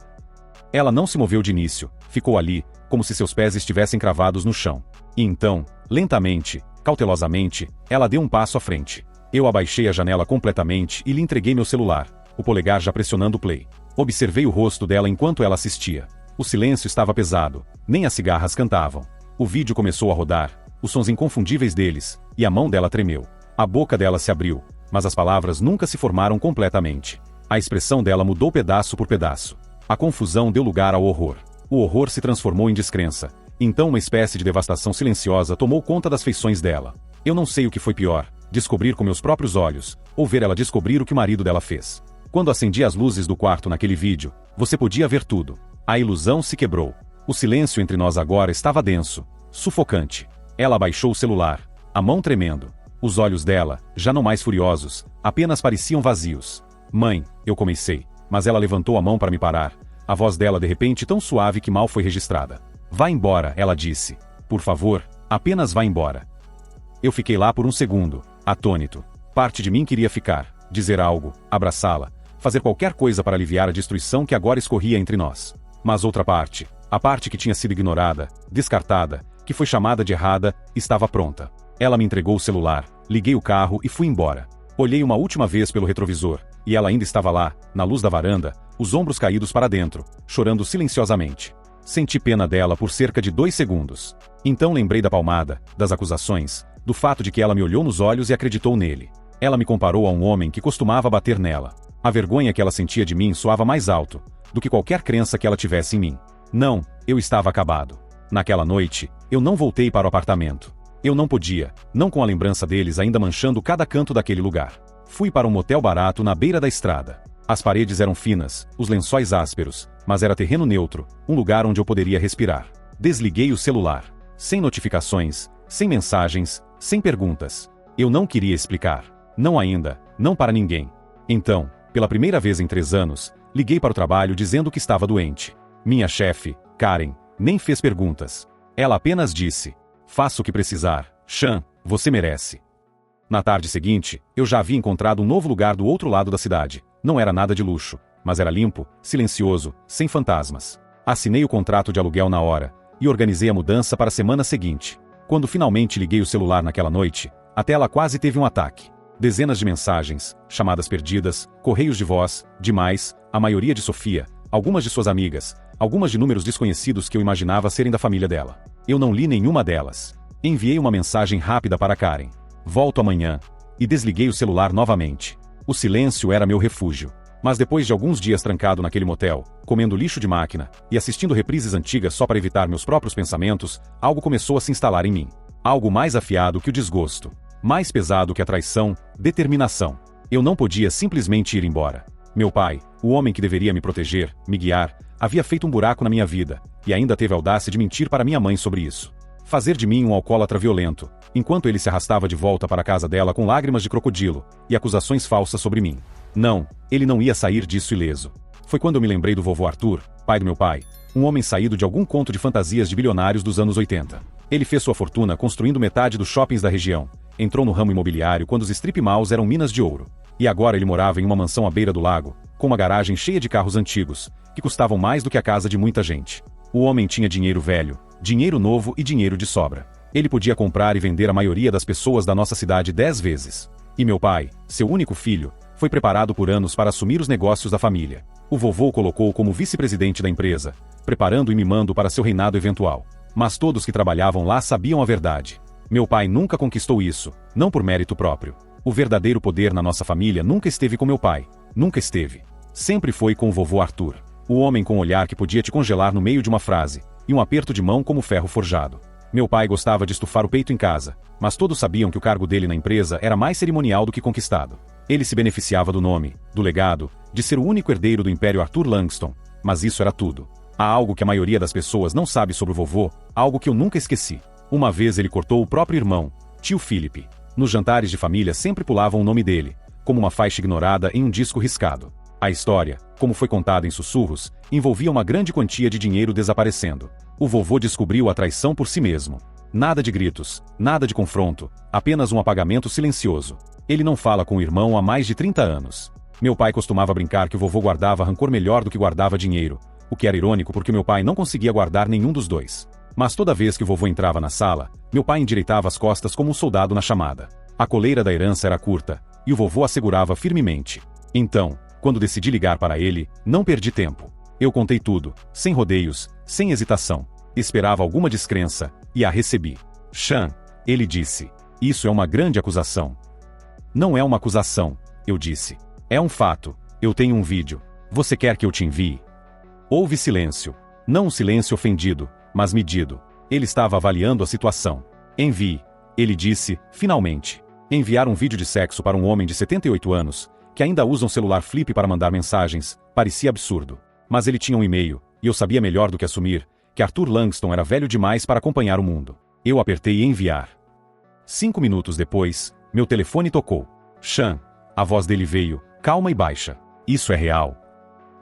Speaker 1: Ela não se moveu de início, ficou ali, como se seus pés estivessem cravados no chão. E então, lentamente, cautelosamente, ela deu um passo à frente. Eu abaixei a janela completamente e lhe entreguei meu celular, o polegar já pressionando o play. Observei o rosto dela enquanto ela assistia. O silêncio estava pesado, nem as cigarras cantavam. O vídeo começou a rodar, os sons inconfundíveis deles, e a mão dela tremeu. A boca dela se abriu, mas as palavras nunca se formaram completamente. A expressão dela mudou pedaço por pedaço. A confusão deu lugar ao horror. O horror se transformou em descrença. Então uma espécie de devastação silenciosa tomou conta das feições dela. Eu não sei o que foi pior, descobrir com meus próprios olhos, ou ver ela descobrir o que o marido dela fez. Quando acendi as luzes do quarto naquele vídeo, você podia ver tudo. A ilusão se quebrou. O silêncio entre nós agora estava denso, sufocante. Ela abaixou o celular, a mão tremendo. Os olhos dela, já não mais furiosos, apenas pareciam vazios. Mãe, eu comecei, mas ela levantou a mão para me parar. A voz dela de repente tão suave que mal foi registrada. Vá embora, ela disse. Por favor, apenas vá embora. Eu fiquei lá por um segundo, atônito. Parte de mim queria ficar, dizer algo, abraçá-la, fazer qualquer coisa para aliviar a destruição que agora escorria entre nós. Mas outra parte, a parte que tinha sido ignorada, descartada, que foi chamada de errada, estava pronta. Ela me entregou o celular, liguei o carro e fui embora. Olhei uma última vez pelo retrovisor, e ela ainda estava lá, na luz da varanda, os ombros caídos para dentro, chorando silenciosamente. Senti pena dela por cerca de 2 segundos. Então lembrei da palmada, das acusações, do fato de que ela me olhou nos olhos e acreditou nele. Ela me comparou a um homem que costumava bater nela. A vergonha que ela sentia de mim soava mais alto do que qualquer crença que ela tivesse em mim. Não, eu estava acabado. Naquela noite, eu não voltei para o apartamento. Eu não podia, não com a lembrança deles ainda manchando cada canto daquele lugar. Fui para um motel barato na beira da estrada. As paredes eram finas, os lençóis ásperos, mas era terreno neutro, um lugar onde eu poderia respirar. Desliguei o celular. Sem notificações, sem mensagens, sem perguntas. Eu não queria explicar. Não ainda, não para ninguém. Então, pela primeira vez em 3 anos, liguei para o trabalho dizendo que estava doente. Minha chefe, Karen, nem fez perguntas. Ela apenas disse: faça o que precisar, Sean, você merece. Na tarde seguinte, eu já havia encontrado um novo lugar do outro lado da cidade. Não era nada de luxo, mas era limpo, silencioso, sem fantasmas. Assinei o contrato de aluguel na hora, e organizei a mudança para a semana seguinte. Quando finalmente liguei o celular naquela noite, a tela quase teve um ataque. Dezenas de mensagens, chamadas perdidas, correios de voz, demais, a maioria de Sofia, algumas de suas amigas, algumas de números desconhecidos que eu imaginava serem da família dela. Eu não li nenhuma delas. Enviei uma mensagem rápida para Karen. Volto amanhã. E desliguei o celular novamente. O silêncio era meu refúgio. Mas depois de alguns dias trancado naquele motel, comendo lixo de máquina, e assistindo reprises antigas só para evitar meus próprios pensamentos, algo começou a se instalar em mim. Algo mais afiado que o desgosto. Mais pesado que a traição, determinação. Eu não podia simplesmente ir embora. Meu pai, o homem que deveria me proteger, me guiar, havia feito um buraco na minha vida, e ainda teve a audácia de mentir para minha mãe sobre isso. Fazer de mim um alcoólatra violento, enquanto ele se arrastava de volta para a casa dela com lágrimas de crocodilo e acusações falsas sobre mim. Não, ele não ia sair disso ileso. Foi quando eu me lembrei do vovô Arthur, pai do meu pai, um homem saído de algum conto de fantasias de bilionários dos anos 80. Ele fez sua fortuna construindo metade dos shoppings da região, entrou no ramo imobiliário quando os strip malls eram minas de ouro. E agora ele morava em uma mansão à beira do lago, com uma garagem cheia de carros antigos, que custavam mais do que a casa de muita gente. O homem tinha dinheiro velho, dinheiro novo e dinheiro de sobra. Ele podia comprar e vender a maioria das pessoas da nossa cidade 10 vezes. E meu pai, seu único filho, foi preparado por anos para assumir os negócios da família. O vovô o colocou como vice-presidente da empresa, preparando e mimando para seu reinado eventual. Mas todos que trabalhavam lá sabiam a verdade. Meu pai nunca conquistou isso, não por mérito próprio. O verdadeiro poder na nossa família nunca esteve com meu pai. Nunca esteve. Sempre foi com o vovô Arthur. O homem com um olhar que podia te congelar no meio de uma frase, e um aperto de mão como ferro forjado. Meu pai gostava de estufar o peito em casa, mas todos sabiam que o cargo dele na empresa era mais cerimonial do que conquistado. Ele se beneficiava do nome, do legado, de ser o único herdeiro do Império Arthur Langston, mas isso era tudo. Há algo que a maioria das pessoas não sabe sobre o vovô, algo que eu nunca esqueci. Uma vez ele cortou o próprio irmão, tio Philip. Nos jantares de família sempre pulavam o nome dele, como uma faixa ignorada em um disco riscado. A história, como foi contada em sussurros, envolvia uma grande quantia de dinheiro desaparecendo. O vovô descobriu a traição por si mesmo. Nada de gritos, nada de confronto, apenas um apagamento silencioso. Ele não fala com o irmão há mais de 30 anos. Meu pai costumava brincar que o vovô guardava rancor melhor do que guardava dinheiro, o que era irônico porque meu pai não conseguia guardar nenhum dos dois. Mas toda vez que o vovô entrava na sala, meu pai endireitava as costas como um soldado na chamada. A coleira da herança era curta, e o vovô a segurava firmemente. Então, quando decidi ligar para ele, não perdi tempo. Eu contei tudo, sem rodeios, sem hesitação. Esperava alguma descrença, e a recebi. Sean, ele disse. Isso é uma grande acusação. Não é uma acusação, eu disse. É um fato. Eu tenho um vídeo. Você quer que eu te envie? Houve silêncio. Não um silêncio ofendido, mas medido. Ele estava avaliando a situação. Envie, ele disse, finalmente. Enviar um vídeo de sexo para um homem de 78 anos, que ainda usa um celular flip para mandar mensagens, parecia absurdo. Mas ele tinha um e-mail, e eu sabia melhor do que assumir, que Arthur Langston era velho demais para acompanhar o mundo. Eu apertei enviar. 5 minutos depois, meu telefone tocou. Sean. A voz dele veio, calma e baixa. Isso é real?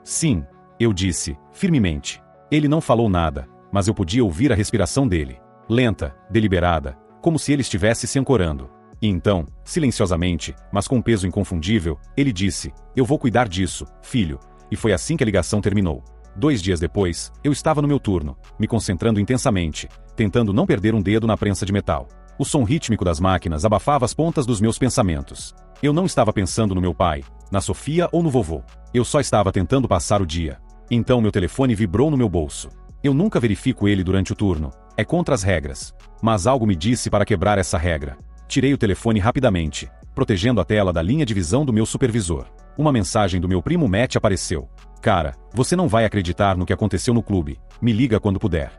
Speaker 1: Sim, eu disse, firmemente. Ele não falou nada, mas eu podia ouvir a respiração dele. Lenta, deliberada, como se ele estivesse se ancorando. E então, silenciosamente, mas com um peso inconfundível, ele disse, eu vou cuidar disso, filho. E foi assim que a ligação terminou. 2 dias depois, eu estava no meu turno, me concentrando intensamente, tentando não perder um dedo na prensa de metal. O som rítmico das máquinas abafava as pontas dos meus pensamentos. Eu não estava pensando no meu pai, na Sofia ou no vovô. Eu só estava tentando passar o dia. Então meu telefone vibrou no meu bolso. Eu nunca verifico ele durante o turno. É contra as regras. Mas algo me disse para quebrar essa regra. Tirei o telefone rapidamente, protegendo a tela da linha de visão do meu supervisor. Uma mensagem do meu primo Matt apareceu. Cara, você não vai acreditar no que aconteceu no clube. Me liga quando puder.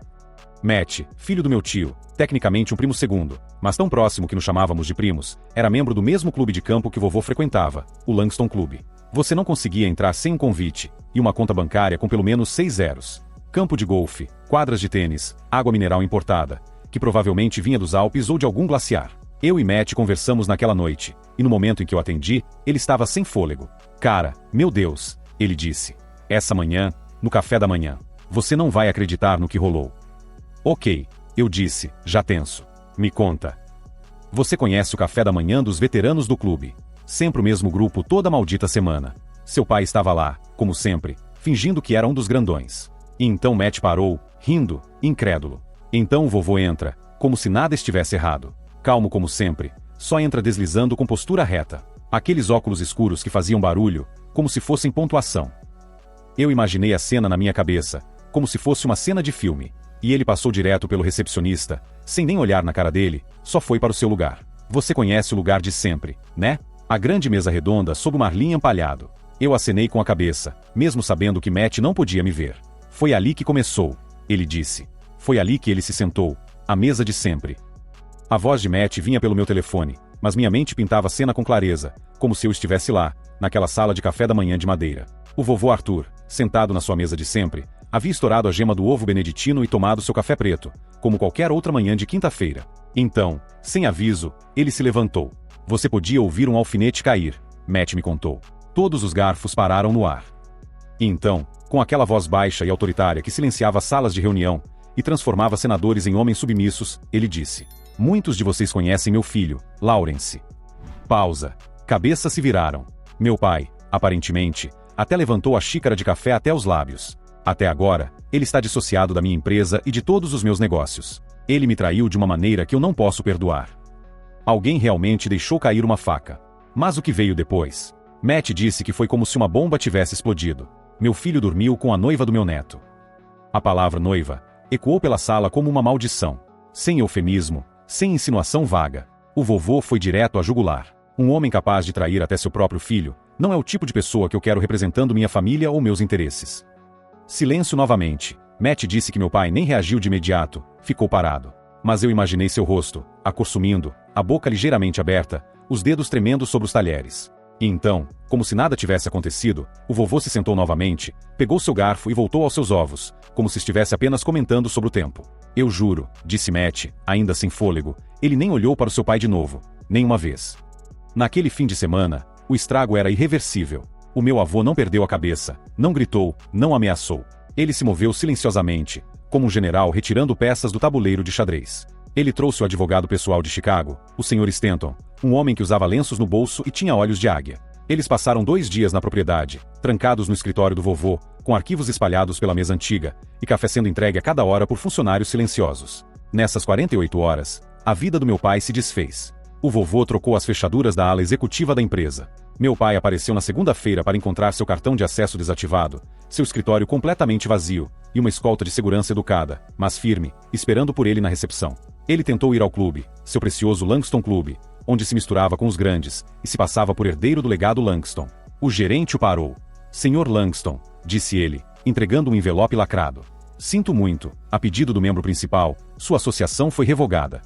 Speaker 1: Matt, filho do meu tio, tecnicamente um primo segundo, mas tão próximo que nos chamávamos de primos, era membro do mesmo clube de campo que vovô frequentava, o Langston Club. Você não conseguia entrar sem um convite, e uma conta bancária com pelo menos 6 zeros. Campo de golfe, quadras de tênis, água mineral importada, que provavelmente vinha dos Alpes ou de algum glaciar. Eu e Matt conversamos naquela noite, e no momento em que eu atendi, ele estava sem fôlego. Cara, meu Deus, ele disse. Essa manhã, no café da manhã, você não vai acreditar no que rolou. Ok, eu disse, já tenso. Me conta. Você conhece o café da manhã dos veteranos do clube. Sempre o mesmo grupo toda maldita semana. Seu pai estava lá, como sempre, fingindo que era um dos grandões. E então Matt parou, rindo, incrédulo. Então o vovô entra, como se nada estivesse errado. Calmo como sempre, só entra deslizando com postura reta. Aqueles óculos escuros que faziam barulho, como se fossem pontuação. Eu imaginei a cena na minha cabeça, como se fosse uma cena de filme. E ele passou direto pelo recepcionista, sem nem olhar na cara dele, só foi para o seu lugar. Você conhece o lugar de sempre, né? A grande mesa redonda sob o marlim empalhado. Eu acenei com a cabeça, mesmo sabendo que Matt não podia me ver. Foi ali que começou, ele disse. Foi ali que ele se sentou, à mesa de sempre. A voz de Matt vinha pelo meu telefone, mas minha mente pintava a cena com clareza, como se eu estivesse lá, naquela sala de café da manhã de madeira. O vovô Arthur, sentado na sua mesa de sempre, havia estourado a gema do ovo beneditino e tomado seu café preto, como qualquer outra manhã de quinta-feira. Então, sem aviso, ele se levantou. Você podia ouvir um alfinete cair, Matt me contou. Todos os garfos pararam no ar. E então, com aquela voz baixa e autoritária que silenciava salas de reunião e transformava senadores em homens submissos, ele disse: muitos de vocês conhecem meu filho, Lawrence. Pausa. Cabeças se viraram. Meu pai, aparentemente, até levantou a xícara de café até os lábios. Até agora, ele está dissociado da minha empresa e de todos os meus negócios. Ele me traiu de uma maneira que eu não posso perdoar. Alguém realmente deixou cair uma faca. Mas o que veio depois? Matt disse que foi como se uma bomba tivesse explodido. Meu filho dormiu com a noiva do meu neto. A palavra noiva ecoou pela sala como uma maldição. Sem eufemismo, sem insinuação vaga. O vovô foi direto à jugular. Um homem capaz de trair até seu próprio filho não é o tipo de pessoa que eu quero representando minha família ou meus interesses. Silêncio novamente. Matt disse que meu pai nem reagiu de imediato, ficou parado. Mas eu imaginei seu rosto, a cor sumindo, a boca ligeiramente aberta, os dedos tremendo sobre os talheres. E então, como se nada tivesse acontecido, o vovô se sentou novamente, pegou seu garfo e voltou aos seus ovos, como se estivesse apenas comentando sobre o tempo. Eu juro, disse Matt, ainda sem fôlego, ele nem olhou para o seu pai de novo, nem uma vez. Naquele fim de semana, o estrago era irreversível. O meu avô não perdeu a cabeça, não gritou, não ameaçou. Ele se moveu silenciosamente, como um general retirando peças do tabuleiro de xadrez. Ele trouxe o advogado pessoal de Chicago, o Sr. Stanton, um homem que usava lenços no bolso e tinha olhos de águia. Eles passaram 2 dias na propriedade, trancados no escritório do vovô, com arquivos espalhados pela mesa antiga, e café sendo entregue a cada hora por funcionários silenciosos. Nessas 48 horas, a vida do meu pai se desfez. O vovô trocou as fechaduras da ala executiva da empresa. Meu pai apareceu na segunda-feira para encontrar seu cartão de acesso desativado, seu escritório completamente vazio, e uma escolta de segurança educada, mas firme, esperando por ele na recepção. Ele tentou ir ao clube, seu precioso Langston Club, onde se misturava com os grandes, e se passava por herdeiro do legado Langston. O gerente o parou. Senhor Langston, disse ele, entregando um envelope lacrado. Sinto muito, a pedido do membro principal, sua associação foi revogada.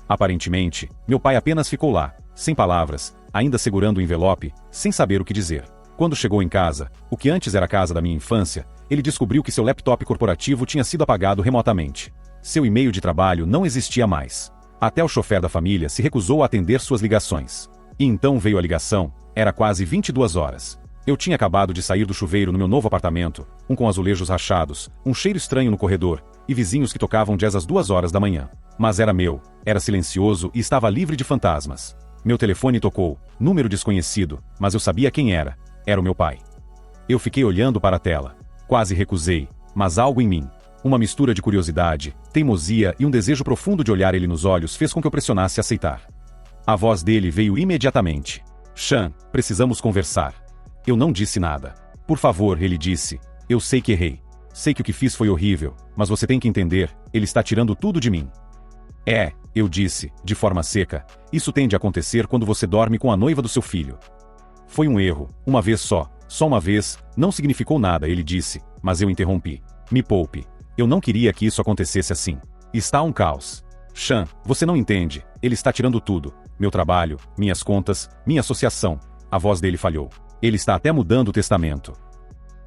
Speaker 1: Aparentemente, meu pai apenas ficou lá, sem palavras, ainda segurando o envelope, sem saber o que dizer. Quando chegou em casa, o que antes era a casa da minha infância, ele descobriu que seu laptop corporativo tinha sido apagado remotamente. Seu e-mail de trabalho não existia mais. Até o chofer da família se recusou a atender suas ligações. E então veio a ligação, era quase 22 horas. Eu tinha acabado de sair do chuveiro no meu novo apartamento, um com azulejos rachados, um cheiro estranho no corredor, e vizinhos que tocavam jazz às 2 horas da manhã. Mas era meu, era silencioso e estava livre de fantasmas. Meu telefone tocou, número desconhecido, mas eu sabia quem era. Era o meu pai. Eu fiquei olhando para a tela. Quase recusei, mas algo em mim, uma mistura de curiosidade, teimosia e um desejo profundo de olhar ele nos olhos fez com que eu pressionasse aceitar. A voz dele veio imediatamente. Sean, precisamos conversar. Eu não disse nada. Por favor, ele disse. Eu sei que errei. Sei que o que fiz foi horrível, mas você tem que entender, ele está tirando tudo de mim. Eu disse, de forma seca, isso tende a acontecer quando você dorme com a noiva do seu filho. Foi um erro, uma vez só uma vez, não significou nada, ele disse, mas eu interrompi. Me poupe. Eu não queria que isso acontecesse assim. Está um caos. Sean, você não entende, ele está tirando tudo. Meu trabalho, minhas contas, minha associação. A voz dele falhou. Ele está até mudando o testamento.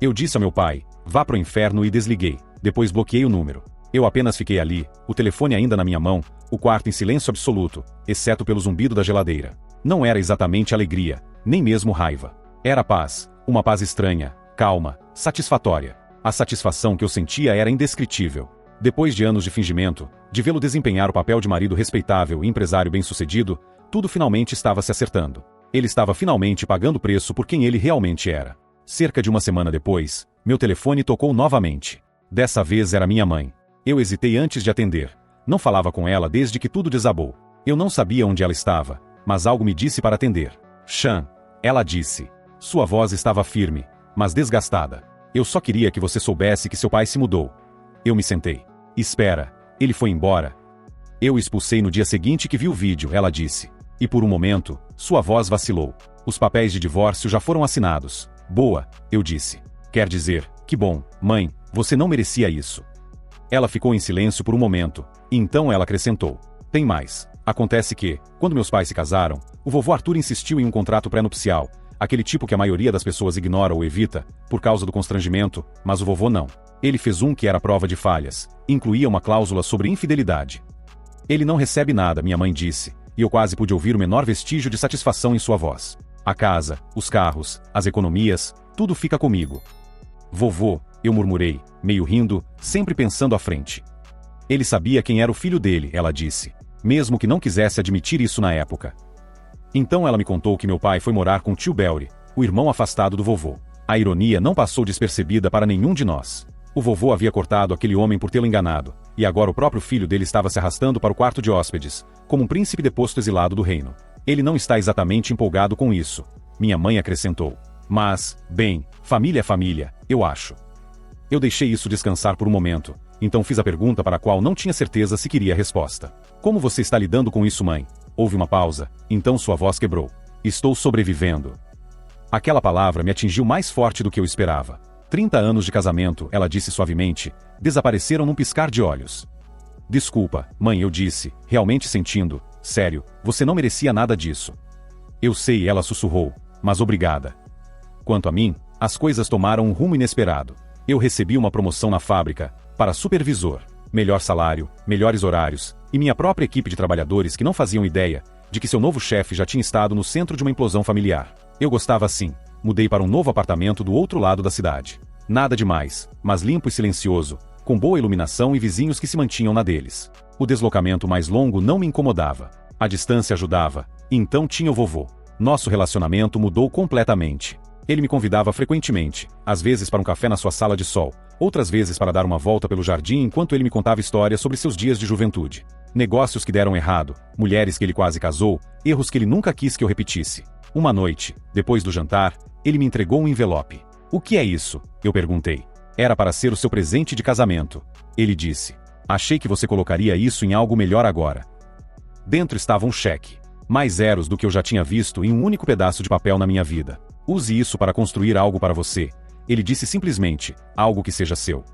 Speaker 1: Eu disse ao meu pai, vá pro inferno e desliguei. Depois bloqueei o número. Eu apenas fiquei ali, o telefone ainda na minha mão, o quarto em silêncio absoluto, exceto pelo zumbido da geladeira. Não era exatamente alegria, nem mesmo raiva. Era paz, uma paz estranha, calma, satisfatória. A satisfação que eu sentia era indescritível. Depois de anos de fingimento, de vê-lo desempenhar o papel de marido respeitável e empresário bem-sucedido, tudo finalmente estava se acertando. Ele estava finalmente pagando o preço por quem ele realmente era. Cerca de uma semana depois, meu telefone tocou novamente. Dessa vez era minha mãe. Eu hesitei antes de atender. Não falava com ela desde que tudo desabou. Eu não sabia onde ela estava, mas algo me disse para atender. Sean, ela disse. Sua voz estava firme, mas desgastada. Eu só queria que você soubesse que seu pai se mudou. Eu me sentei. Espera, ele foi embora. Eu o expulsei no dia seguinte que vi o vídeo, ela disse. E por um momento, sua voz vacilou. Os papéis de divórcio já foram assinados. Boa, eu disse. Quer dizer, que bom, mãe, você não merecia isso. Ela ficou em silêncio por um momento, e então ela acrescentou. Tem mais. Acontece que, quando meus pais se casaram, o vovô Arthur insistiu em um contrato pré-nupcial, Aquele tipo que a maioria das pessoas ignora ou evita, por causa do constrangimento, mas o vovô não. Ele fez um que era prova de falhas, incluía uma cláusula sobre infidelidade. Ele não recebe nada, minha mãe disse, e eu quase pude ouvir o menor vestígio de satisfação em sua voz. A casa, os carros, as economias, tudo fica comigo. Vovô, eu murmurei, meio rindo, sempre pensando à frente. Ele sabia quem era o filho dele, ela disse, mesmo que não quisesse admitir isso na época. Então ela me contou que meu pai foi morar com tio Belry, o irmão afastado do vovô. A ironia não passou despercebida para nenhum de nós. O vovô havia cortado aquele homem por tê-lo enganado, e agora o próprio filho dele estava se arrastando para o quarto de hóspedes, como um príncipe deposto exilado do reino. Ele não está exatamente empolgado com isso, minha mãe acrescentou. Mas, bem, família é família, eu acho. Eu deixei isso descansar por um momento, então fiz a pergunta para a qual não tinha certeza se queria a resposta. Como você está lidando com isso, mãe? Houve uma pausa, então sua voz quebrou. Estou sobrevivendo. Aquela palavra me atingiu mais forte do que eu esperava. 30 anos de casamento, ela disse suavemente, desapareceram num piscar de olhos. Desculpa, mãe, eu disse, realmente sentindo, sério, você não merecia nada disso. Eu sei, ela sussurrou, mas obrigada. Quanto a mim, as coisas tomaram um rumo inesperado. Eu recebi uma promoção na fábrica, para supervisor, melhor salário, melhores horários, e minha própria equipe de trabalhadores que não faziam ideia de que seu novo chefe já tinha estado no centro de uma implosão familiar. Eu gostava assim. Mudei para um novo apartamento do outro lado da cidade. Nada demais, mas limpo e silencioso, com boa iluminação e vizinhos que se mantinham na deles. O deslocamento mais longo não me incomodava. A distância ajudava, e então tinha o vovô. Nosso relacionamento mudou completamente. Ele me convidava frequentemente, às vezes para um café na sua sala de sol, outras vezes para dar uma volta pelo jardim enquanto ele me contava histórias sobre seus dias de juventude. Negócios que deram errado, mulheres que ele quase casou, erros que ele nunca quis que eu repetisse. Uma noite, depois do jantar, ele me entregou um envelope. O que é isso? Eu perguntei. Era para ser o seu presente de casamento. Ele disse. Achei que você colocaria isso em algo melhor agora. Dentro estava um cheque. Mais zeros do que eu já tinha visto em um único pedaço de papel na minha vida. Use isso para construir algo para você. Ele disse simplesmente, algo que seja seu.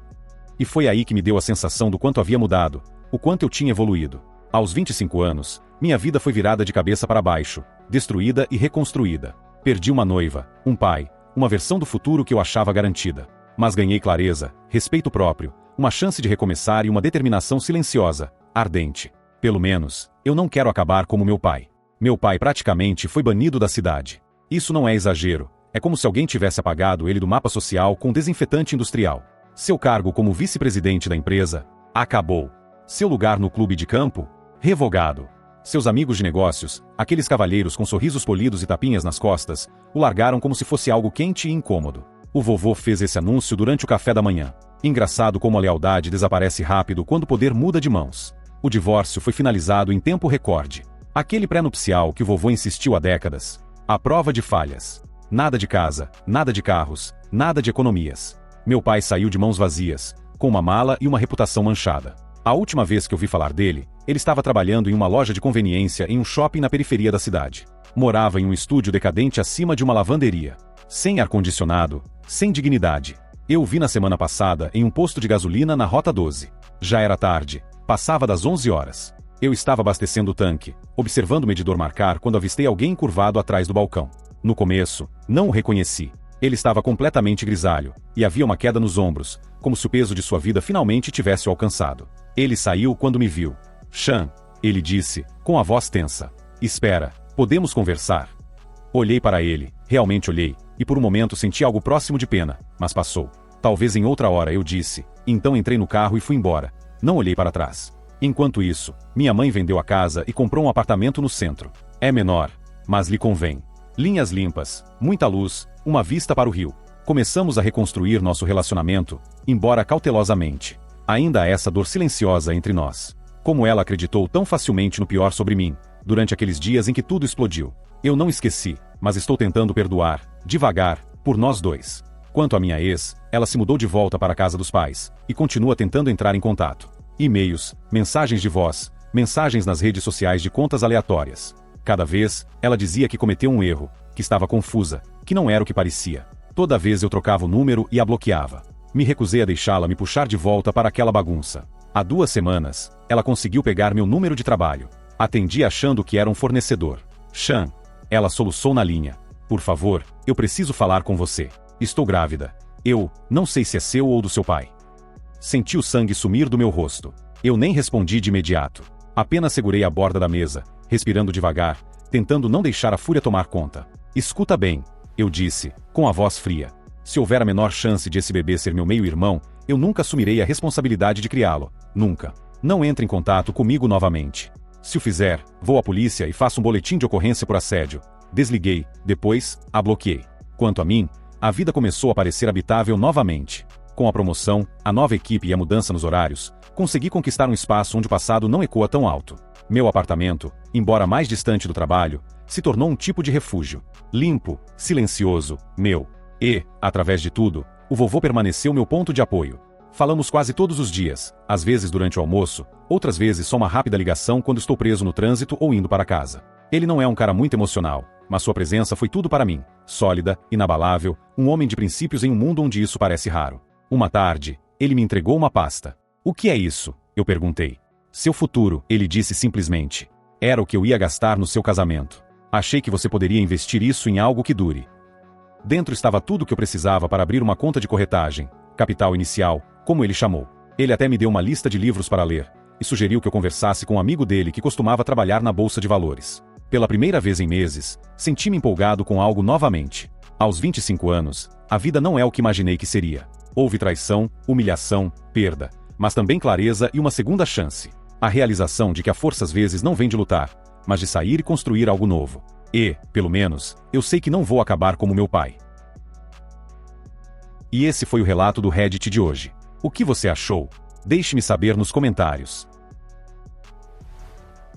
Speaker 1: E foi aí que me deu a sensação do quanto havia mudado, o quanto eu tinha evoluído. Aos 25 anos, minha vida foi virada de cabeça para baixo, destruída e reconstruída. Perdi uma noiva, um pai, uma versão do futuro que eu achava garantida. Mas ganhei clareza, respeito próprio, uma chance de recomeçar e uma determinação silenciosa, ardente. Pelo menos, eu não quero acabar como meu pai. Meu pai praticamente foi banido da cidade. Isso não é exagero, é como se alguém tivesse apagado ele do mapa social com desinfetante industrial. Seu cargo como vice-presidente da empresa, acabou. Seu lugar no clube de campo, revogado. Seus amigos de negócios, aqueles cavalheiros com sorrisos polidos e tapinhas nas costas, o largaram como se fosse algo quente e incômodo. O vovô fez esse anúncio durante o café da manhã. Engraçado como a lealdade desaparece rápido quando o poder muda de mãos. O divórcio foi finalizado em tempo recorde. Aquele pré-nupcial que o vovô insistiu há décadas. A prova de falhas. Nada de casa, nada de carros, nada de economias. Meu pai saiu de mãos vazias, com uma mala e uma reputação manchada. A última vez que ouvi falar dele, ele estava trabalhando em uma loja de conveniência em um shopping na periferia da cidade. Morava em um estúdio decadente acima de uma lavanderia. Sem ar-condicionado, sem dignidade. Eu o vi na semana passada em um posto de gasolina na Rota 12. Já era tarde, passava das 11 horas. Eu estava abastecendo o tanque, observando o medidor marcar quando avistei alguém encurvado atrás do balcão. No começo, não o reconheci. Ele estava completamente grisalho, e havia uma queda nos ombros, como se o peso de sua vida finalmente tivesse o alcançado. Ele saiu quando me viu. Sean, ele disse, com a voz tensa. Espera, podemos conversar? Olhei para ele, realmente olhei, e por um momento senti algo próximo de pena, mas passou. Talvez em outra hora, eu disse. Então entrei no carro e fui embora. Não olhei para trás. Enquanto isso, minha mãe vendeu a casa e comprou um apartamento no centro. É menor, mas lhe convém. Linhas limpas, muita luz, uma vista para o rio. Começamos a reconstruir nosso relacionamento, embora cautelosamente. Ainda há essa dor silenciosa entre nós. Como ela acreditou tão facilmente no pior sobre mim, durante aqueles dias em que tudo explodiu. Eu não esqueci, mas estou tentando perdoar, devagar, por nós dois. Quanto à minha ex, ela se mudou de volta para a casa dos pais, e continua tentando entrar em contato. E-mails, mensagens de voz, mensagens nas redes sociais de contas aleatórias. Cada vez, ela dizia que cometeu um erro, que estava confusa, que não era o que parecia. Toda vez eu trocava o número e a bloqueava. Me recusei a deixá-la me puxar de volta para aquela bagunça. Há 2 semanas, ela conseguiu pegar meu número de trabalho. Atendi achando que era um fornecedor. Sean. Ela soluçou na linha. Por favor, eu preciso falar com você. Estou grávida. Eu não sei se é seu ou do seu pai. Senti o sangue sumir do meu rosto. Eu nem respondi de imediato. Apenas segurei a borda da mesa, respirando devagar, tentando não deixar a fúria tomar conta. Escuta bem, eu disse, com a voz fria. Se houver a menor chance de esse bebê ser meu meio-irmão, eu nunca assumirei a responsabilidade de criá-lo. Nunca. Não entre em contato comigo novamente. Se o fizer, vou à polícia e faço um boletim de ocorrência por assédio. Desliguei, depois, a bloqueei. Quanto a mim, a vida começou a parecer habitável novamente. Com a promoção, a nova equipe e a mudança nos horários, consegui conquistar um espaço onde o passado não ecoa tão alto. Meu apartamento, embora mais distante do trabalho, se tornou um tipo de refúgio. Limpo, silencioso, meu. E, através de tudo, o vovô permaneceu meu ponto de apoio. Falamos quase todos os dias, às vezes durante o almoço, outras vezes só uma rápida ligação quando estou preso no trânsito ou indo para casa. Ele não é um cara muito emocional, mas sua presença foi tudo para mim. Sólida, inabalável, um homem de princípios em um mundo onde isso parece raro. Uma tarde, ele me entregou uma pasta. O que é isso? Eu perguntei. Seu futuro, ele disse simplesmente. Era o que eu ia gastar no seu casamento. Achei que você poderia investir isso em algo que dure. Dentro estava tudo o que eu precisava para abrir uma conta de corretagem, capital inicial, como ele chamou. Ele até me deu uma lista de livros para ler, e sugeriu que eu conversasse com um amigo dele que costumava trabalhar na bolsa de valores. Pela primeira vez em meses, senti-me empolgado com algo novamente. Aos 25 anos, a vida não é o que imaginei que seria. Houve traição, humilhação, perda, mas também clareza e uma segunda chance. A realização de que a força às vezes não vem de lutar, mas de sair e construir algo novo. E, pelo menos, eu sei que não vou acabar como meu pai. E esse foi o relato do Reddit de hoje. O que você achou? Deixe-me saber nos comentários.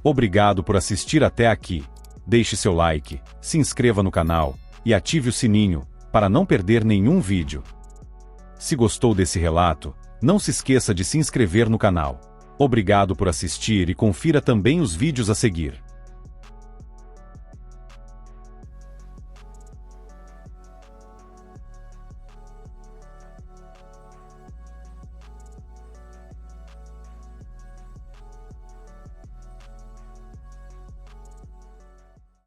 Speaker 1: Obrigado por assistir até aqui. Deixe seu like, se inscreva no canal e ative o sininho para não perder nenhum vídeo. Se gostou desse relato, não se esqueça de se inscrever no canal. Obrigado por assistir e confira também os vídeos a seguir.